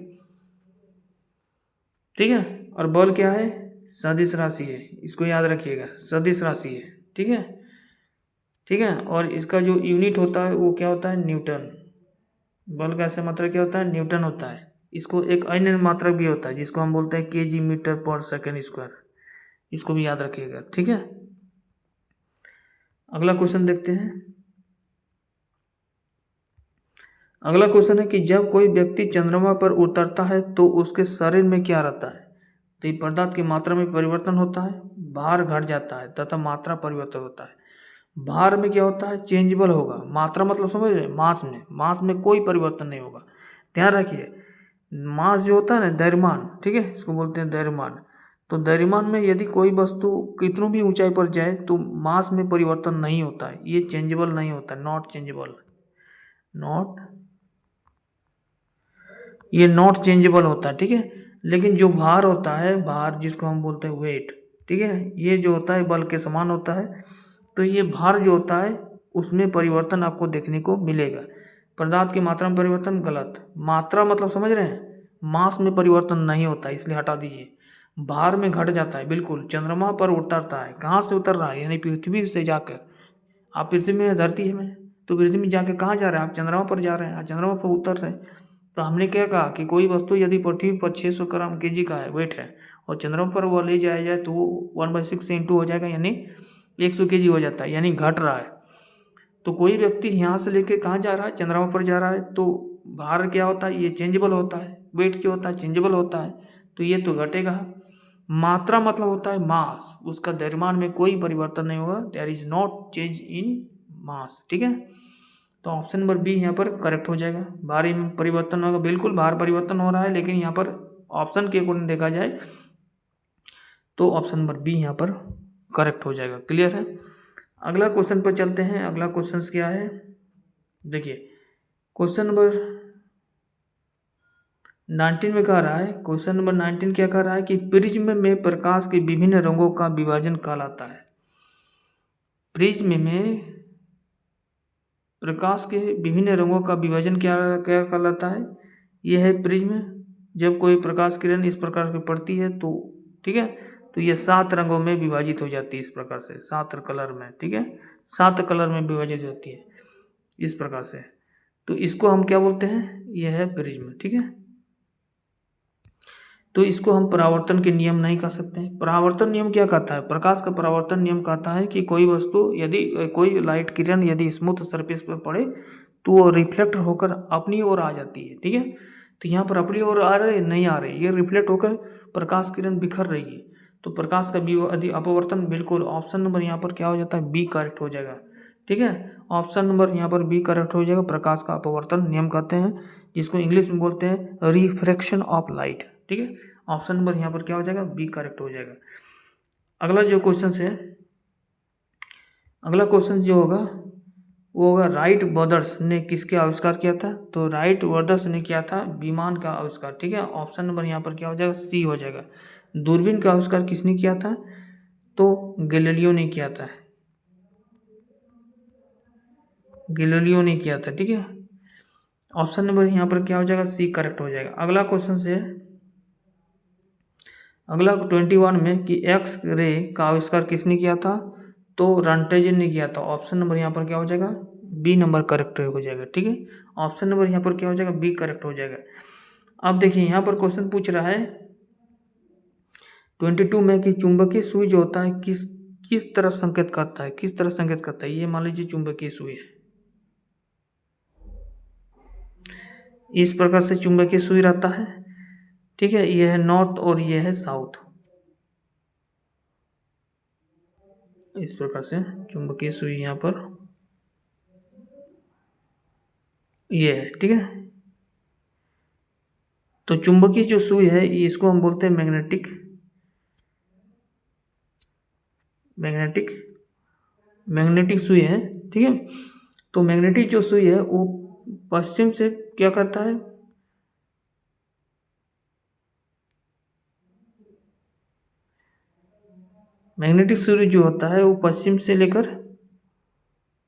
ठीक है। और बल क्या है, सदिश राशि है, इसको याद रखिएगा, सदिश राशि है। ठीक है, ठीक है, और इसका जो यूनिट होता है वो क्या होता है, न्यूटन। बल का ऐसा मात्रक क्या होता है, न्यूटन होता है। इसको एक अन्य मात्रक भी होता है जिसको हम बोलते हैं kg मीटर पर सेकेंड स्क्वायर, इसको भी याद रखिएगा। ठीक है, अगला क्वेश्चन देखते हैं। अगला क्वेश्चन है कि जब कोई व्यक्ति चंद्रमा पर उतरता है तो उसके शरीर में क्या रहता है। तो ये पदार्थ की मात्रा में परिवर्तन होता है, भार घट जाता है तथा मात्रा परिवर्तन होता है। भार में क्या होता है, चेंजेबल होगा। मात्रा मतलब समझ रहे, मास में कोई परिवर्तन नहीं होगा। ध्यान रखिए, मास जो होता है ना, द्रव्यमान। ठीक है, इसको बोलते हैं द्रव्यमान। तो द्रव्यमान में यदि कोई वस्तु कितनों भी ऊंचाई पर जाए तो मास में परिवर्तन नहीं होता है, ये चेंजेबल नहीं होता, नॉट चेंजेबल होता है। ठीक है, लेकिन जो भार होता है, भार जिसको हम बोलते हैं वेट, ठीक है, ये जो होता है बल के समान होता है। तो ये भार जो होता है उसमें परिवर्तन आपको देखने को मिलेगा। पदार्थ की मात्रा में परिवर्तन गलत, मात्रा मतलब समझ रहे हैं, मास में परिवर्तन नहीं होता, इसलिए हटा दीजिए। भार में घट जाता है, बिल्कुल। चंद्रमा पर उतरता है, कहाँ से उतर रहा है, यानी पृथ्वी से जाकर आप पृथ्वी में धरती है में, तो पृथ्वी में जाके कहाँ जा रहे हैं आप? चंद्रमा पर जा रहे हैं, चंद्रमा पर उतर रहे हैं। तो हमने क्या कहा कि कोई वस्तु यदि पृथ्वी पर 600 ग्राम केजी का है, वेट है, और चंद्रमा पर वो ले जाया जाए तो वो 1/6 से इंटू हो जाएगा, यानी 100 केजी हो जाता है, यानी घट रहा है। तो कोई व्यक्ति यहाँ से लेके कहाँ जा रहा है? चंद्रमा पर जा रहा है। तो भार क्या होता है? ये चेंजेबल होता है। वेट क्या होता है? चेंजेबल होता है। तो ये तो घटेगा। मात्रा मतलब होता है मास, उसका द्रव्यमान में कोई परिवर्तन नहीं होगा। There is not change in mass, ठीक है। तो ऑप्शन नंबर बी यहाँ पर करेक्ट हो जाएगा। भार में परिवर्तन होगा, बिल्कुल भार परिवर्तन हो रहा है, लेकिन यहाँ पर ऑप्शन के अकॉर्डिंग देखा जाए तो ऑप्शन नंबर बी यहाँ पर करेक्ट हो जाएगा। क्लियर है। अगला क्वेश्चन पर चलते हैं। अगला क्वेश्चन क्या है, देखिए क्वेश्चन नंबर 19 में कह रहा है, क्वेश्चन नंबर 19 क्या कह रहा है कि प्रिज्म में प्रकाश के विभिन्न रंगों का विभाजन कहलाता है। प्रिज्म में प्रकाश के विभिन्न रंगों का विभाजन क्या क्या कहलाता है? यह है प्रिज्म। जब कोई प्रकाश किरण इस प्रकार की पड़ती है तो, ठीक है, तो ये 7 रंगों में विभाजित हो जाती है इस प्रकार से, 7 कलर में, ठीक है, 7 कलर में विभाजित होती है इस प्रकार से। तो इसको हम क्या बोलते हैं? यह है प्रिज्म, ठीक है। तो इसको हम परावर्तन के नियम नहीं कह सकते हैं। परावर्तन नियम क्या कहता है? प्रकाश का परावर्तन नियम कहता है कि कोई वस्तु यदि कोई लाइट किरण यदि स्मूथ सरफेस पर पड़े तो वो रिफ्लेक्ट होकर अपनी ओर आ जाती है, ठीक है। तो यहाँ पर अपनी ओर आ रहे नहीं आ रहे, ये रिफ्लेक्ट होकर प्रकाश किरण बिखर रही है। तो प्रकाश का यदि अपवर्तन, बिल्कुल ऑप्शन नंबर यहाँ पर क्या हो जाता है? बी करेक्ट हो जाएगा, ठीक है। ऑप्शन नंबर यहाँ पर बी करेक्ट हो जाएगा। प्रकाश का अपवर्तन नियम कहते हैं, जिसको इंग्लिश में बोलते हैं रिफ्रैक्शन ऑफ लाइट, ठीक है। ऑप्शन नंबर यहाँ पर क्या हो जाएगा? बी करेक्ट हो जाएगा। अगला जो क्वेश्चन है, अगला क्वेश्चन जो होगा वो होगा राइट ब्रदर्स ने किसके आविष्कार किया था? तो राइट ब्रदर्स ने किया था विमान का आविष्कार, ठीक है। ऑप्शन नंबर यहाँ पर क्या हो जाएगा? सी हो जाएगा। दूरबीन का आविष्कार किसने किया था? तो गैलीलियो ने किया था, गैलीलियो ने किया था, ठीक है। ऑप्शन नंबर यहाँ पर क्या हो जाएगा? सी करेक्ट हो जाएगा। अगला क्वेश्चन से, अगला 21 में कि एक्स रे का आविष्कार किसने किया था? तो रंटेजन ने किया था। ऑप्शन नंबर यहाँ पर क्या हो जाएगा? बी नंबर करेक्ट हो जाएगा, ठीक है। ऑप्शन नंबर यहाँ पर क्या हो जाएगा? बी करेक्ट हो जाएगा। अब देखिए यहाँ पर क्वेश्चन पूछ रहा है 22 में कि चुंबकीय सुई जो होता है किस तरह संकेत करता है? किस तरह संकेत करता है? ये मान लीजिए चुंबकीय सुई है, इस प्रकार से चुंबकीय सुई रहता है, ठीक है। यह है नॉर्थ और यह है साउथ, इस प्रकार से चुंबकीय सुई यहाँ पर ये है, ठीक है। तो चुंबकीय जो सुई है इसको हम बोलते हैं मैग्नेटिक मैग्नेटिक मैग्नेटिक सुई है, ठीक है। तो मैग्नेटिक जो सुई है वो पश्चिम से क्या करता है? मैग्नेटिक सूर्य जो होता है वो पश्चिम से लेकर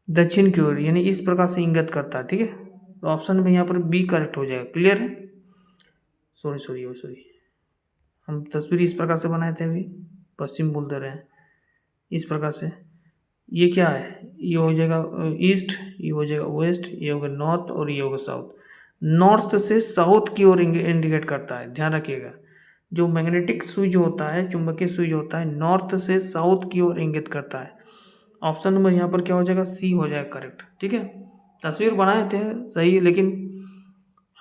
दक्षिण की ओर, यानी इस प्रकार से इंगित करता है, ठीक है। तो ऑप्शन में यहाँ पर बी करेक्ट हो जाएगा। क्लियर है। सॉरी हम तस्वीर इस प्रकार से बनाए थे, अभी पश्चिम बोल दे रहे हैं इस प्रकार से। ये क्या है? ये हो जाएगा ईस्ट, ये हो जाएगा वेस्ट, ये होगा नॉर्थ और ये होगा साउथ। नॉर्थ से साउथ की ओर इंडिकेट करता है, ध्यान रखिएगा। जो मैग्नेटिक सुई जो होता है, चुंबकीय सुई जो होता है, नॉर्थ से साउथ की ओर इंगित करता है। ऑप्शन नंबर यहाँ पर क्या हो जाएगा? सी हो जाएगा करेक्ट, ठीक है। तस्वीर बनाए थे सही है, लेकिन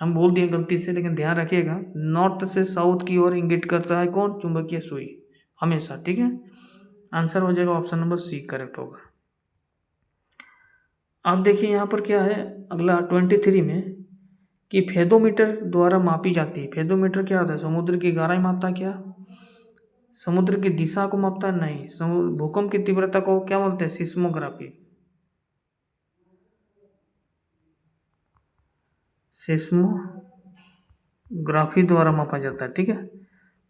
हम बोल दिए गलती से, लेकिन ध्यान रखिएगा नॉर्थ से साउथ की ओर इंगित करता है कौन? चुंबकीय सुई, हमेशा, ठीक है। आंसर हो जाएगा ऑप्शन नंबर सी करेक्ट होगा। अब देखिए यहाँ पर क्या है अगला 23 में कि फेदोमीटर द्वारा मापी जाती है। फेदोमीटर क्या होता है? समुद्र की गहराई मापता है क्या? समुद्र की दिशा को मापता है? नहीं। भूकंप की तीव्रता को क्या बोलते हैं? सिस्मोग्राफी, सिस्मोग्राफी द्वारा मापा जाता है, ठीक है।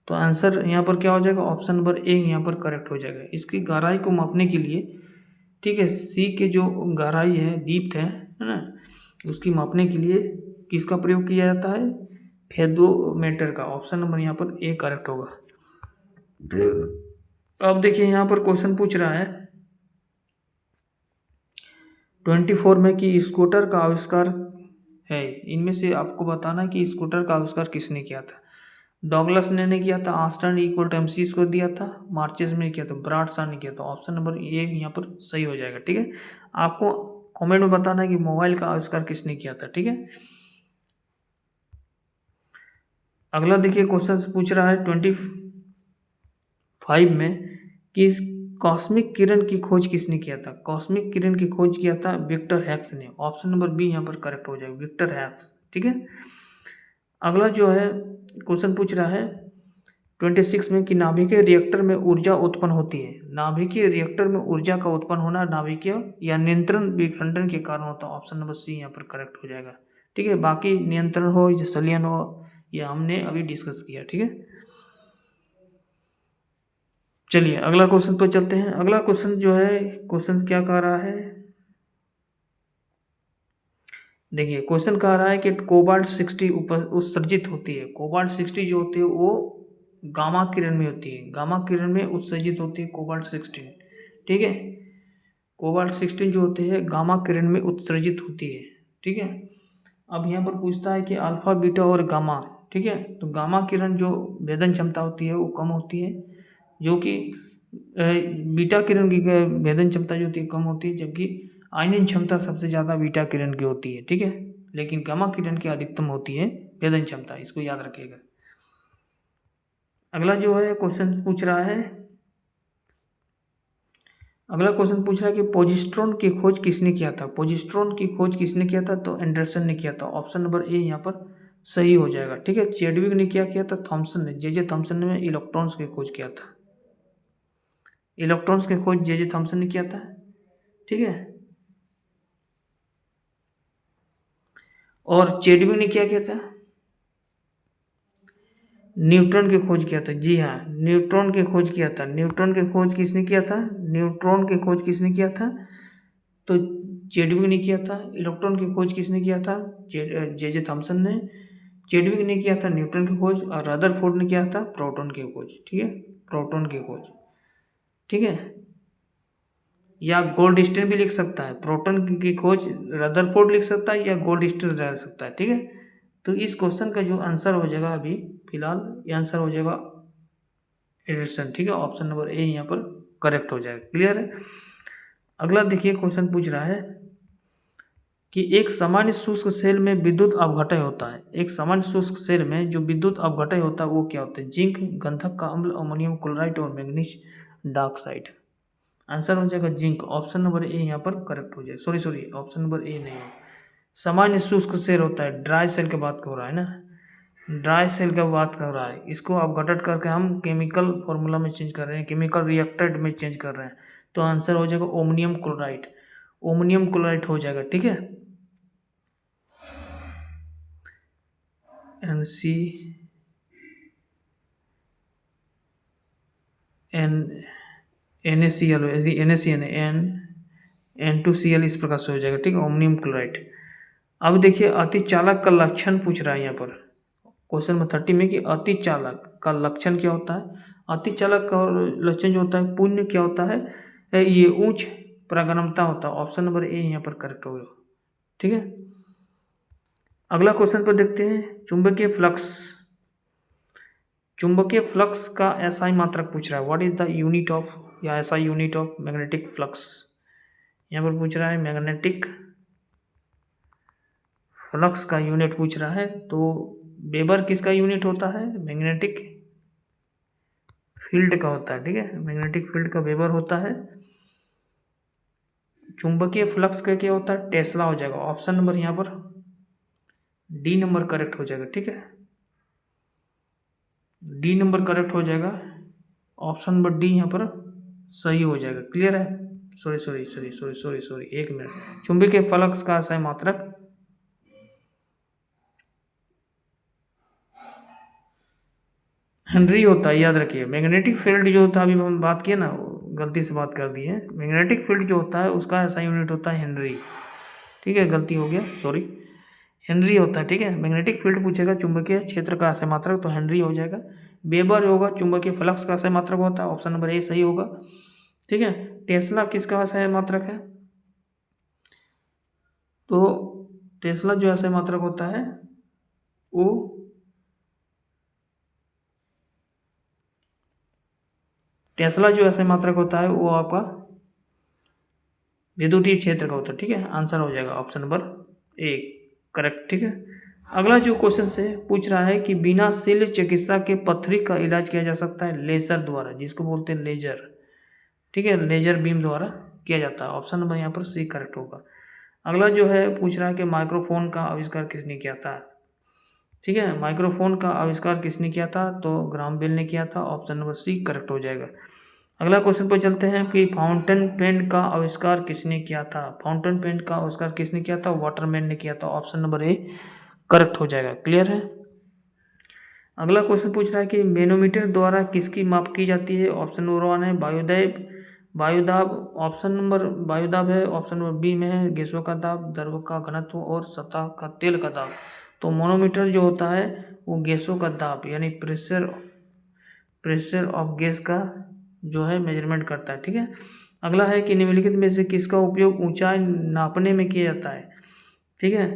तो आंसर यहाँ पर क्या हो जाएगा? ऑप्शन नंबर ए यहाँ पर करेक्ट हो जाएगा। इसकी गहराई को मापने के लिए, ठीक है, सी के जो गहराई है, डीप्थ है ना, उसकी मापने के लिए किसका प्रयोग किया जाता है? फेदोमीटर का। ऑप्शन नंबर यहाँ पर ए करेक्ट होगा। अब देखिए यहाँ पर क्वेश्चन पूछ रहा है 24 में कि स्कूटर का आविष्कार है, इनमें से आपको बताना है कि स्कूटर का आविष्कार किसने किया था। डॉगलस ने किया था, आस्टन इक्वल टू एमसी को दिया था, मार्चेस में किया था, ब्राडशॉ ने किया था। ऑप्शन नंबर ए यहाँ पर सही हो जाएगा। ठीक है, आपको कमेंट में बताना है कि मोबाइल का आविष्कार किसने किया था। ठीक है, अगला देखिए क्वेश्चन पूछ रहा है 25 में कि कॉस्मिक किरण की खोज किसने किया था। कॉस्मिक किरण की खोज किया था विक्टर हैक्स ने। ऑप्शन नंबर बी यहाँ पर करेक्ट हो जाएगा, विक्टर हैक्स। ठीक है, अगला जो है क्वेश्चन पूछ रहा है 26 में कि नाभिकीय रिएक्टर में ऊर्जा उत्पन्न होती है। नाभिकीय रिएक्टर में ऊर्जा का उत्पन्न होना नाभिकीय या नियंत्रण विखंडन के कारण होता है। ऑप्शन नंबर सी यहाँ पर करेक्ट हो जाएगा। ठीक है, बाकी नियंत्रण हो या संलयन हो यह हमने अभी डिस्कस किया। ठीक है, चलिए अगला क्वेश्चन पर चलते हैं। अगला क्वेश्चन जो है, क्वेश्चन क्या कह रहा है, देखिए क्वेश्चन कह रहा है कि कोबाल्ट 60 उत्सर्जित होती है। कोबाल्ट 60 जो होती है वो गामा किरण में होती है, गामा किरण में उत्सर्जित होती है कोबाल्ट 16। ठीक है, कोबाल्ट 16 जो होती है गामा किरण में उत्सर्जित होती है। ठीक है, अब यहाँ पर पूछता है कि अल्फा बीटा और गामा। ठीक है, तो गामा किरण जो भेदन क्षमता होती है वो कम होती है, जो कि बीटा किरण की भेदन क्षमता जो होती है कम होती है, जबकि आयनन क्षमता सबसे ज़्यादा बीटा किरण की होती है। ठीक है, लेकिन गामा किरण की अधिकतम होती है भेदन क्षमता, इसको याद रखिएगा। अगला जो है क्वेश्चन पूछ रहा है, अगला क्वेश्चन पूछ रहा है कि पोजिस्ट्रॉन की खोज किसने किया था। पोजिस्ट्रॉन की खोज किसने किया था, तो एंडरसन ने किया था। ऑप्शन नंबर ए यहाँ पर सही हो जाएगा। ठीक है, चेडविक ने क्या किया था, थॉमसन ने, जे थॉमसन ने इलेक्ट्रॉन्स की खोज किया था। इलेक्ट्रॉन्स की खोज जे थॉमसन ने किया था। ठीक है, और चेडविक ने क्या किया था, न्यूट्रॉन की खोज किया था। जी हाँ, न्यूट्रॉन की खोज किया था। न्यूट्रॉन की खोज किसने किया था, न्यूट्रॉन की खोज किसने किया था, तो चेडविक ने किया था। इलेक्ट्रॉन की खोज किसने किया था, जे थॉमसन ने। चेडविक ने किया था न्यूट्रॉन की खोज, और रदरफोर्ड ने किया था प्रोटॉन की खोज। ठीक है, प्रोटॉन की खोज। ठीक है, या गोल्डस्टीन भी लिख सकता है, प्रोटॉन की खोज रदरफोर्ड लिख सकता है या गोल्डस्टीन रह सकता है। ठीक है, तो इस क्वेश्चन का जो आंसर हो जाएगा अभी फिलहाल ये आंसर हो जाएगा एडिशन। ठीक है, ऑप्शन नंबर ए यहाँ पर करेक्ट हो जाएगा। क्लियर है, अगला देखिए क्वेश्चन पूछ रहा है कि एक सामान्य शुष्क सेल में विद्युत अपघटय होता है। एक सामान्य शुष्क सेल में जो विद्युत अपघटय होता है वो क्या होता है, जिंक, गंधक का अम्ल, अमोनियम क्लोराइड और मैग्नीज डाइऑक्साइड। आंसर हो जाएगा जिंक। ऑप्शन नंबर ए यहाँ पर करेक्ट हो जाएगा। सॉरी ऑप्शन नंबर ए नहीं हो, सामान्य शुष्क सेल होता है, ड्राई सेल की बात कर रहा है ना, ड्राई सेल का बात कर रहा है। इसको अपघटित करके हम केमिकल फॉर्मूला में चेंज कर रहे हैं, केमिकल रिएक्टेड में चेंज कर रहे हैं, तो आंसर हो जाएगा ओमोनियम क्लोराइड। ओमोनियम क्लोराइड हो जाएगा। ठीक है, N C N N A C L, N A C N N2Cl इस प्रकार से हो जाएगा। ठीक है, ओमोनियम क्लोराइड। अब देखिए अतिचालक का लक्षण पूछ रहा है यहाँ पर क्वेश्चन नंबर 30 में कि अतिचालक का लक्षण क्या होता है। अतिचालक का लक्षण जो होता है पुण्य क्या होता है, ये उच्च प्रागनमता होता है। ऑप्शन नंबर ए यहाँ पर करेक्ट होगा। ठीक है, अगला क्वेश्चन पर देखते हैं चुंबकीय फ्लक्स। चुंबकीय फ्लक्स का एसआई मात्रक पूछ रहा है, what is the unit of या SI unit of magnetic flux. यहाँ पर पूछ रहा है मैग्नेटिक फ्लक्स का यूनिट पूछ रहा है, तो वेबर किसका यूनिट होता है, मैग्नेटिक फील्ड का होता है। ठीक है, मैग्नेटिक फील्ड का वेबर होता है। चुंबकीय फ्लक्स का क्या होता है, टेस्ला हो जाएगा। ऑप्शन नंबर यहाँ पर डी नंबर करेक्ट हो जाएगा। ठीक है, डी नंबर करेक्ट हो जाएगा। ऑप्शन नंबर डी यहाँ पर सही हो जाएगा। क्लियर है, सॉरी एक मिनट। चुंबकीय फ्लक्स का सही मात्रक हेनरी होता है, याद रखिए। मैग्नेटिक फील्ड जो होता है, अभी हम बात किए ना, गलती से बात कर दी है। मैग्नेटिक फील्ड जो होता है उसका ऐसा यूनिट होता है हेनरी। ठीक है, गलती हो गया, सॉरी, हेनरी होता है। ठीक है, मैग्नेटिक फील्ड पूछेगा चुंबकीय क्षेत्र का असह मात्रक, तो हेनरी हो जाएगा। वेबर होगा चुंबकीय फ्लक्स का असह मात्रक होता है। ऑप्शन नंबर ए सही होगा। ठीक है, टेस्ला किसका असह मात्रक है, तो टेस्ला जो ऐसे मात्रक होता है वो टेस्ला जो ऐसे मात्रक होता है वो आपका विद्युतीय क्षेत्र का होता है। ठीक है, आंसर हो जाएगा ऑप्शन नंबर ए करेक्ट। ठीक है, अगला जो क्वेश्चन से पूछ रहा है कि बिना शल्य चिकित्सा के पथरी का इलाज किया जा सकता है लेजर द्वारा, जिसको बोलते हैं लेजर। ठीक है, लेजर बीम द्वारा किया जाता है। ऑप्शन नंबर यहाँ पर सी करेक्ट होगा। अगला जो है पूछ रहा है कि माइक्रोफोन का आविष्कार किसने किया था। ठीक है, माइक्रोफोन का आविष्कार किसने किया था, तो ग्राहम बेल ने किया था। ऑप्शन नंबर सी करेक्ट हो जाएगा। अगला क्वेश्चन पर चलते हैं कि फाउंटेन पेन का आविष्कार किसने किया था। फाउंटेन पेन का आविष्कार किसने किया था, वाटरमैन ने किया था। ऑप्शन नंबर ए करेक्ट हो जाएगा। क्लियर है। अगला क्वेश्चन पूछ रहा है कि मैनोमीटर द्वारा किसकी माप की जाती है। ऑप्शन नंबर 1 है वायुदाब। ऑप्शन नंबर वायुदाब है। ऑप्शन नंबर बी में है गैसों का दाब, द्रव का घनत्व और सतह का तेल का दाब। तो मैनोमीटर जो होता है वो गैसों का दाब यानी प्रेशर ऑफ गैस का जो है मेजरमेंट करता है। ठीक है, अगला है कि निम्नलिखित में से किसका उपयोग ऊंचाई नापने में किया जाता है। ठीक है,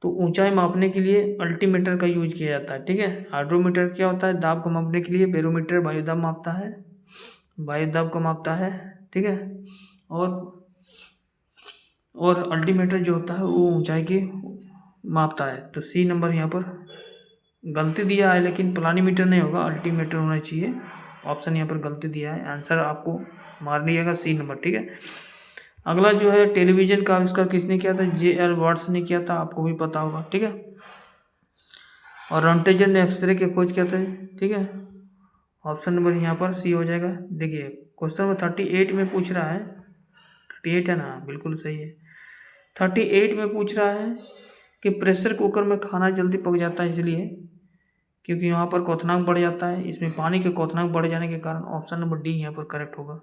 तो ऊंचाई मापने के लिए अल्टीमीटर का यूज किया जाता है। ठीक है, हाइड्रोमीटर क्या होता है, दाब को मापने के लिए। बैरोमीटर वायुदाब मापता है, वायुदाब को मापता है। ठीक है, और अल्टीमीटर जो होता है वो ऊंचाई की मापता है। तो सी नंबर यहाँ पर गलती दिया है, लेकिन प्लानीमीटर नहीं होगा, अल्टीमीटर होना चाहिए। ऑप्शन यहाँ पर गलती दिया है, आंसर आपको मार दिएगा सी नंबर। ठीक है, अगला जो है टेलीविजन का आविष्कार किसने किया था, J.L. वाट्स ने किया था, आपको भी पता होगा। ठीक है, और रॉन्टेजन ने एक्सरे की खोज किया था। ठीक है, ऑप्शन नंबर यहाँ पर सी हो जाएगा। देखिए क्वेश्चन नंबर 38 में पूछ रहा है, 38 है ना, बिल्कुल सही है। 38 में पूछ रहा है कि प्रेशर कुकर में खाना जल्दी पक जाता है इसलिए क्योंकि यहाँ पर क्वथनांक बढ़ जाता है। इसमें पानी के क्वथनांक बढ़ जाने के कारण ऑप्शन नंबर डी यहाँ पर करेक्ट होगा।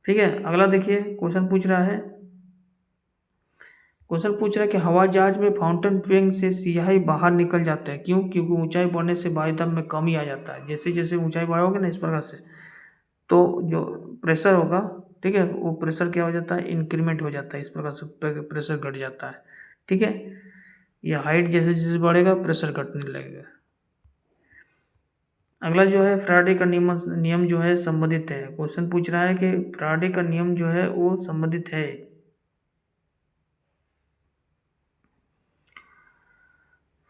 ठीक है, अगला देखिए क्वेश्चन पूछ रहा है कि हवाई जहाज में फाउंटेन पेन से सियाही बाहर निकल जाता है, क्यों। क्योंकि ऊंचाई बढ़ने से वायुदाब में कमी आ जाता है। जैसे जैसे ऊंचाई बढ़ोगे ना इस प्रकार से, तो जो प्रेशर होगा, ठीक है, वो प्रेशर क्या हो जाता है, इंक्रीमेंट हो जाता है। इस प्रकार से प्रेशर घट जाता है। ठीक है, यह हाइट जैसे जैसे बढ़ेगा प्रेशर घटने लगेगा। अगला जो है फैराडे का नियम जो है संबंधित है। क्वेश्चन पूछ रहा है कि फैराडे का नियम जो है वो संबंधित है।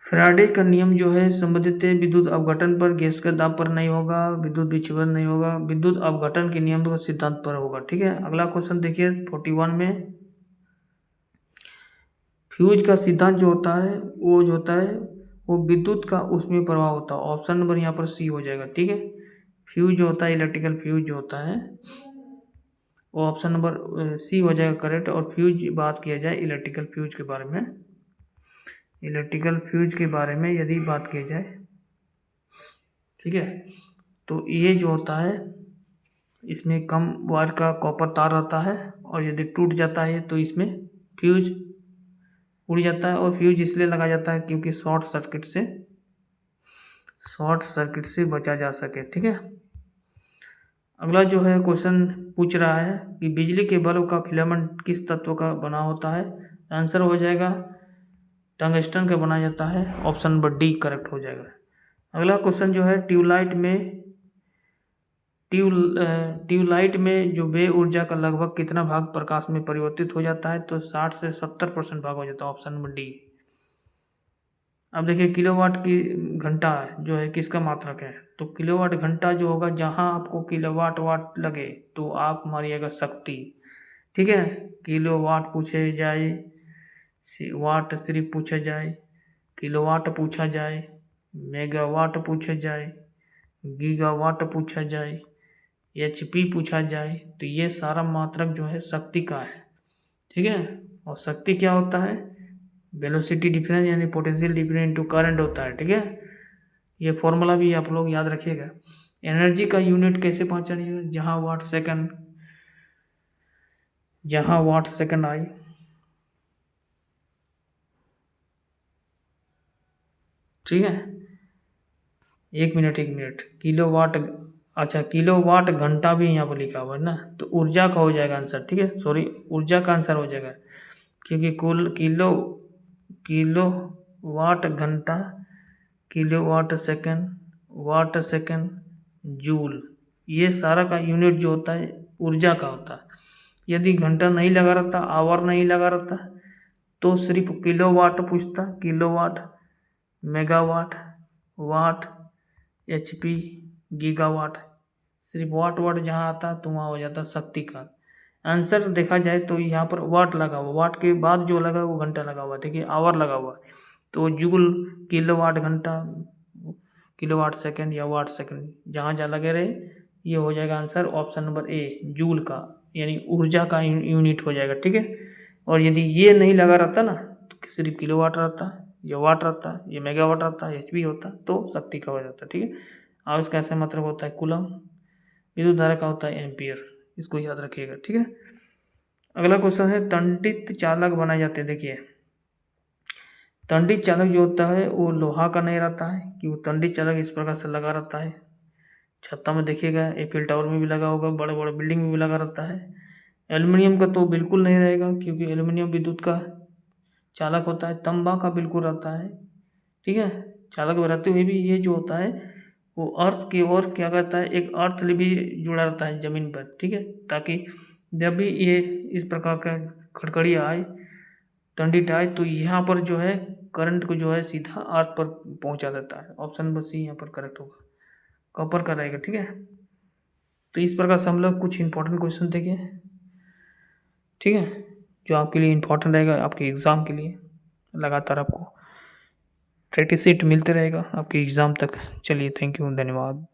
फैराडे का नियम जो है संबंधित है विद्युत अपघटन पर, गैस के दाब पर नहीं होगा, विद्युत विक्षेपण नहीं होगा, विद्युत अपघटन के नियम का सिद्धांत पर होगा। ठीक है, अगला क्वेश्चन देखिए 41 में, फ्यूज का सिद्धांत जो होता है वो विद्युत का उसमें प्रभाव होता है। ऑप्शन नंबर यहाँ पर सी हो जाएगा। ठीक है, फ्यूज जो होता है, इलेक्ट्रिकल फ्यूज जो होता है वो ऑप्शन नंबर सी हो जाएगा करेक्ट। और फ्यूज बात किया जाए इलेक्ट्रिकल फ्यूज के बारे में, यदि बात की जाए, ठीक है, तो ये जो होता है इसमें कम वायर का कॉपर तार रहता है और यदि टूट जाता है तो इसमें फ्यूज उड़ जाता है। और फ्यूज इसलिए लगाया जाता है क्योंकि शॉर्ट सर्किट से बचा जा सके। ठीक है, अगला जो है क्वेश्चन पूछ रहा है कि बिजली के बल्ब का फिलामेंट किस तत्व का बना होता है। आंसर हो जाएगा टंगस्टन का बनाया जाता है। ऑप्शन नंबर डी करेक्ट हो जाएगा। अगला क्वेश्चन जो है ट्यूबलाइट में जो वे ऊर्जा का लगभग कितना भाग प्रकाश में परिवर्तित हो जाता है, तो 60 से 70% भाग हो जाता है। Option number D. अब देखिए किलोवाट की घंटा जो है किसका मात्रक है, तो किलोवाट घंटा जो होगा, जहाँ आपको किलोवाट वाट लगे तो आप मारिएगा शक्ति। ठीक है, किलोवाट पूछे जाए, वाट सिर्फ पूछा जाए, किलोवाट पूछा जाए, मेगावाट पूछा जाए, गीगावाट पूछा जाए, HP पूछा जाए, तो ये सारा मात्रक जो है शक्ति का है। ठीक है, और शक्ति क्या होता है, वेलोसिटी डिफरेंस यानी पोटेंशियल डिफरेंस इनटू करंट होता है। ठीक है, ये फॉर्मूला भी आप लोग याद रखिएगा। एनर्जी का यूनिट कैसे पहचानिएगा, जहाँ वाट सेकंड आए। ठीक है, एक मिनट किलोवाट, अच्छा किलोवाट घंटा भी यहाँ पर लिखा हुआ है ना, तो ऊर्जा का हो जाएगा आंसर। ठीक है, सॉरी, ऊर्जा का आंसर हो जाएगा। क्योंकि कुल किलो वाट घंटा, किलो वाट सेकंड, जूल, ये सारा का यूनिट जो होता है ऊर्जा का होता है। यदि घंटा नहीं लगा रहता, आवर नहीं लगा रहता, तो सिर्फ किलोवाट पूछता, किलोवाट, मेगावाट, वाट, एचपी, गीगावाट, सिर्फ वाट जहाँ आता तो वहाँ हो जाता शक्ति का। आंसर देखा जाए तो यहाँ पर वाट लगा हुआ, वाट के बाद जो लगा वो घंटा लगा हुआ, देखिए आवर लगा हुआ, तो जूल, किलोवाट घंटा, किलोवाट सेकंड या वाट सेकंड, जहाँ जहाँ लगे रहे ये हो जाएगा answer option number A, joule का, यानी ऊर्जा का यूनिट हो जाएगा। ठीक है, और यदि ये नहीं लगा रहता ना तो सिर्फ किलोवाट रहता या वाट रहता या मेगावाट रहता, एचपी होता, तो शक्ति का हो जाता। ठीक है, और इसका ऐसा मतलब होता है कूलम, विद्युत धारा का होता है एम्पियर, इसको याद रखिएगा। ठीक है, अगला क्वेश्चन है तंडित चालक बनाए जाते हैं। देखिए तंडित चालक जो होता है वो लोहा का नहीं रहता है, कि वो तंडित चालक इस प्रकार से लगा रहता है, छत्ता में देखिएगा, एफिल टावर में भी लगा होगा, बड़े बड़े बिल्डिंग में भी लगा रहता है। एल्युमिनियम का तो बिल्कुल नहीं रहेगा, क्योंकि एल्युमिनियम विद्युत का चालक होता है। तांबा का बिल्कुल रहता है। ठीक है, चालक रहते हुए भी ये जो होता है वो अर्थ की ओर क्या करता है, एक अर्थ भी जुड़ा रहता है जमीन पर। ठीक है, ताकि जब भी ये इस प्रकार का खड़खड़ी आए, तंडित आए, तो यहाँ पर जो है करंट को जो है सीधा अर्थ पर पहुँचा देता है। ऑप्शन नंबर सी यहाँ पर करेक्ट होगा, कॉपर का रहेगा। ठीक है, तो इस प्रकार से हम लोग कुछ इंपॉर्टेंट क्वेश्चन देखें। ठीक है, जो आपके लिए इम्पोर्टेंट रहेगा, आपके एग्ज़ाम के लिए लगातार आपको प्रैक्टिस सीट मिलते रहेगा आपके एग्ज़ाम तक। चलिए, थैंक यू, धन्यवाद।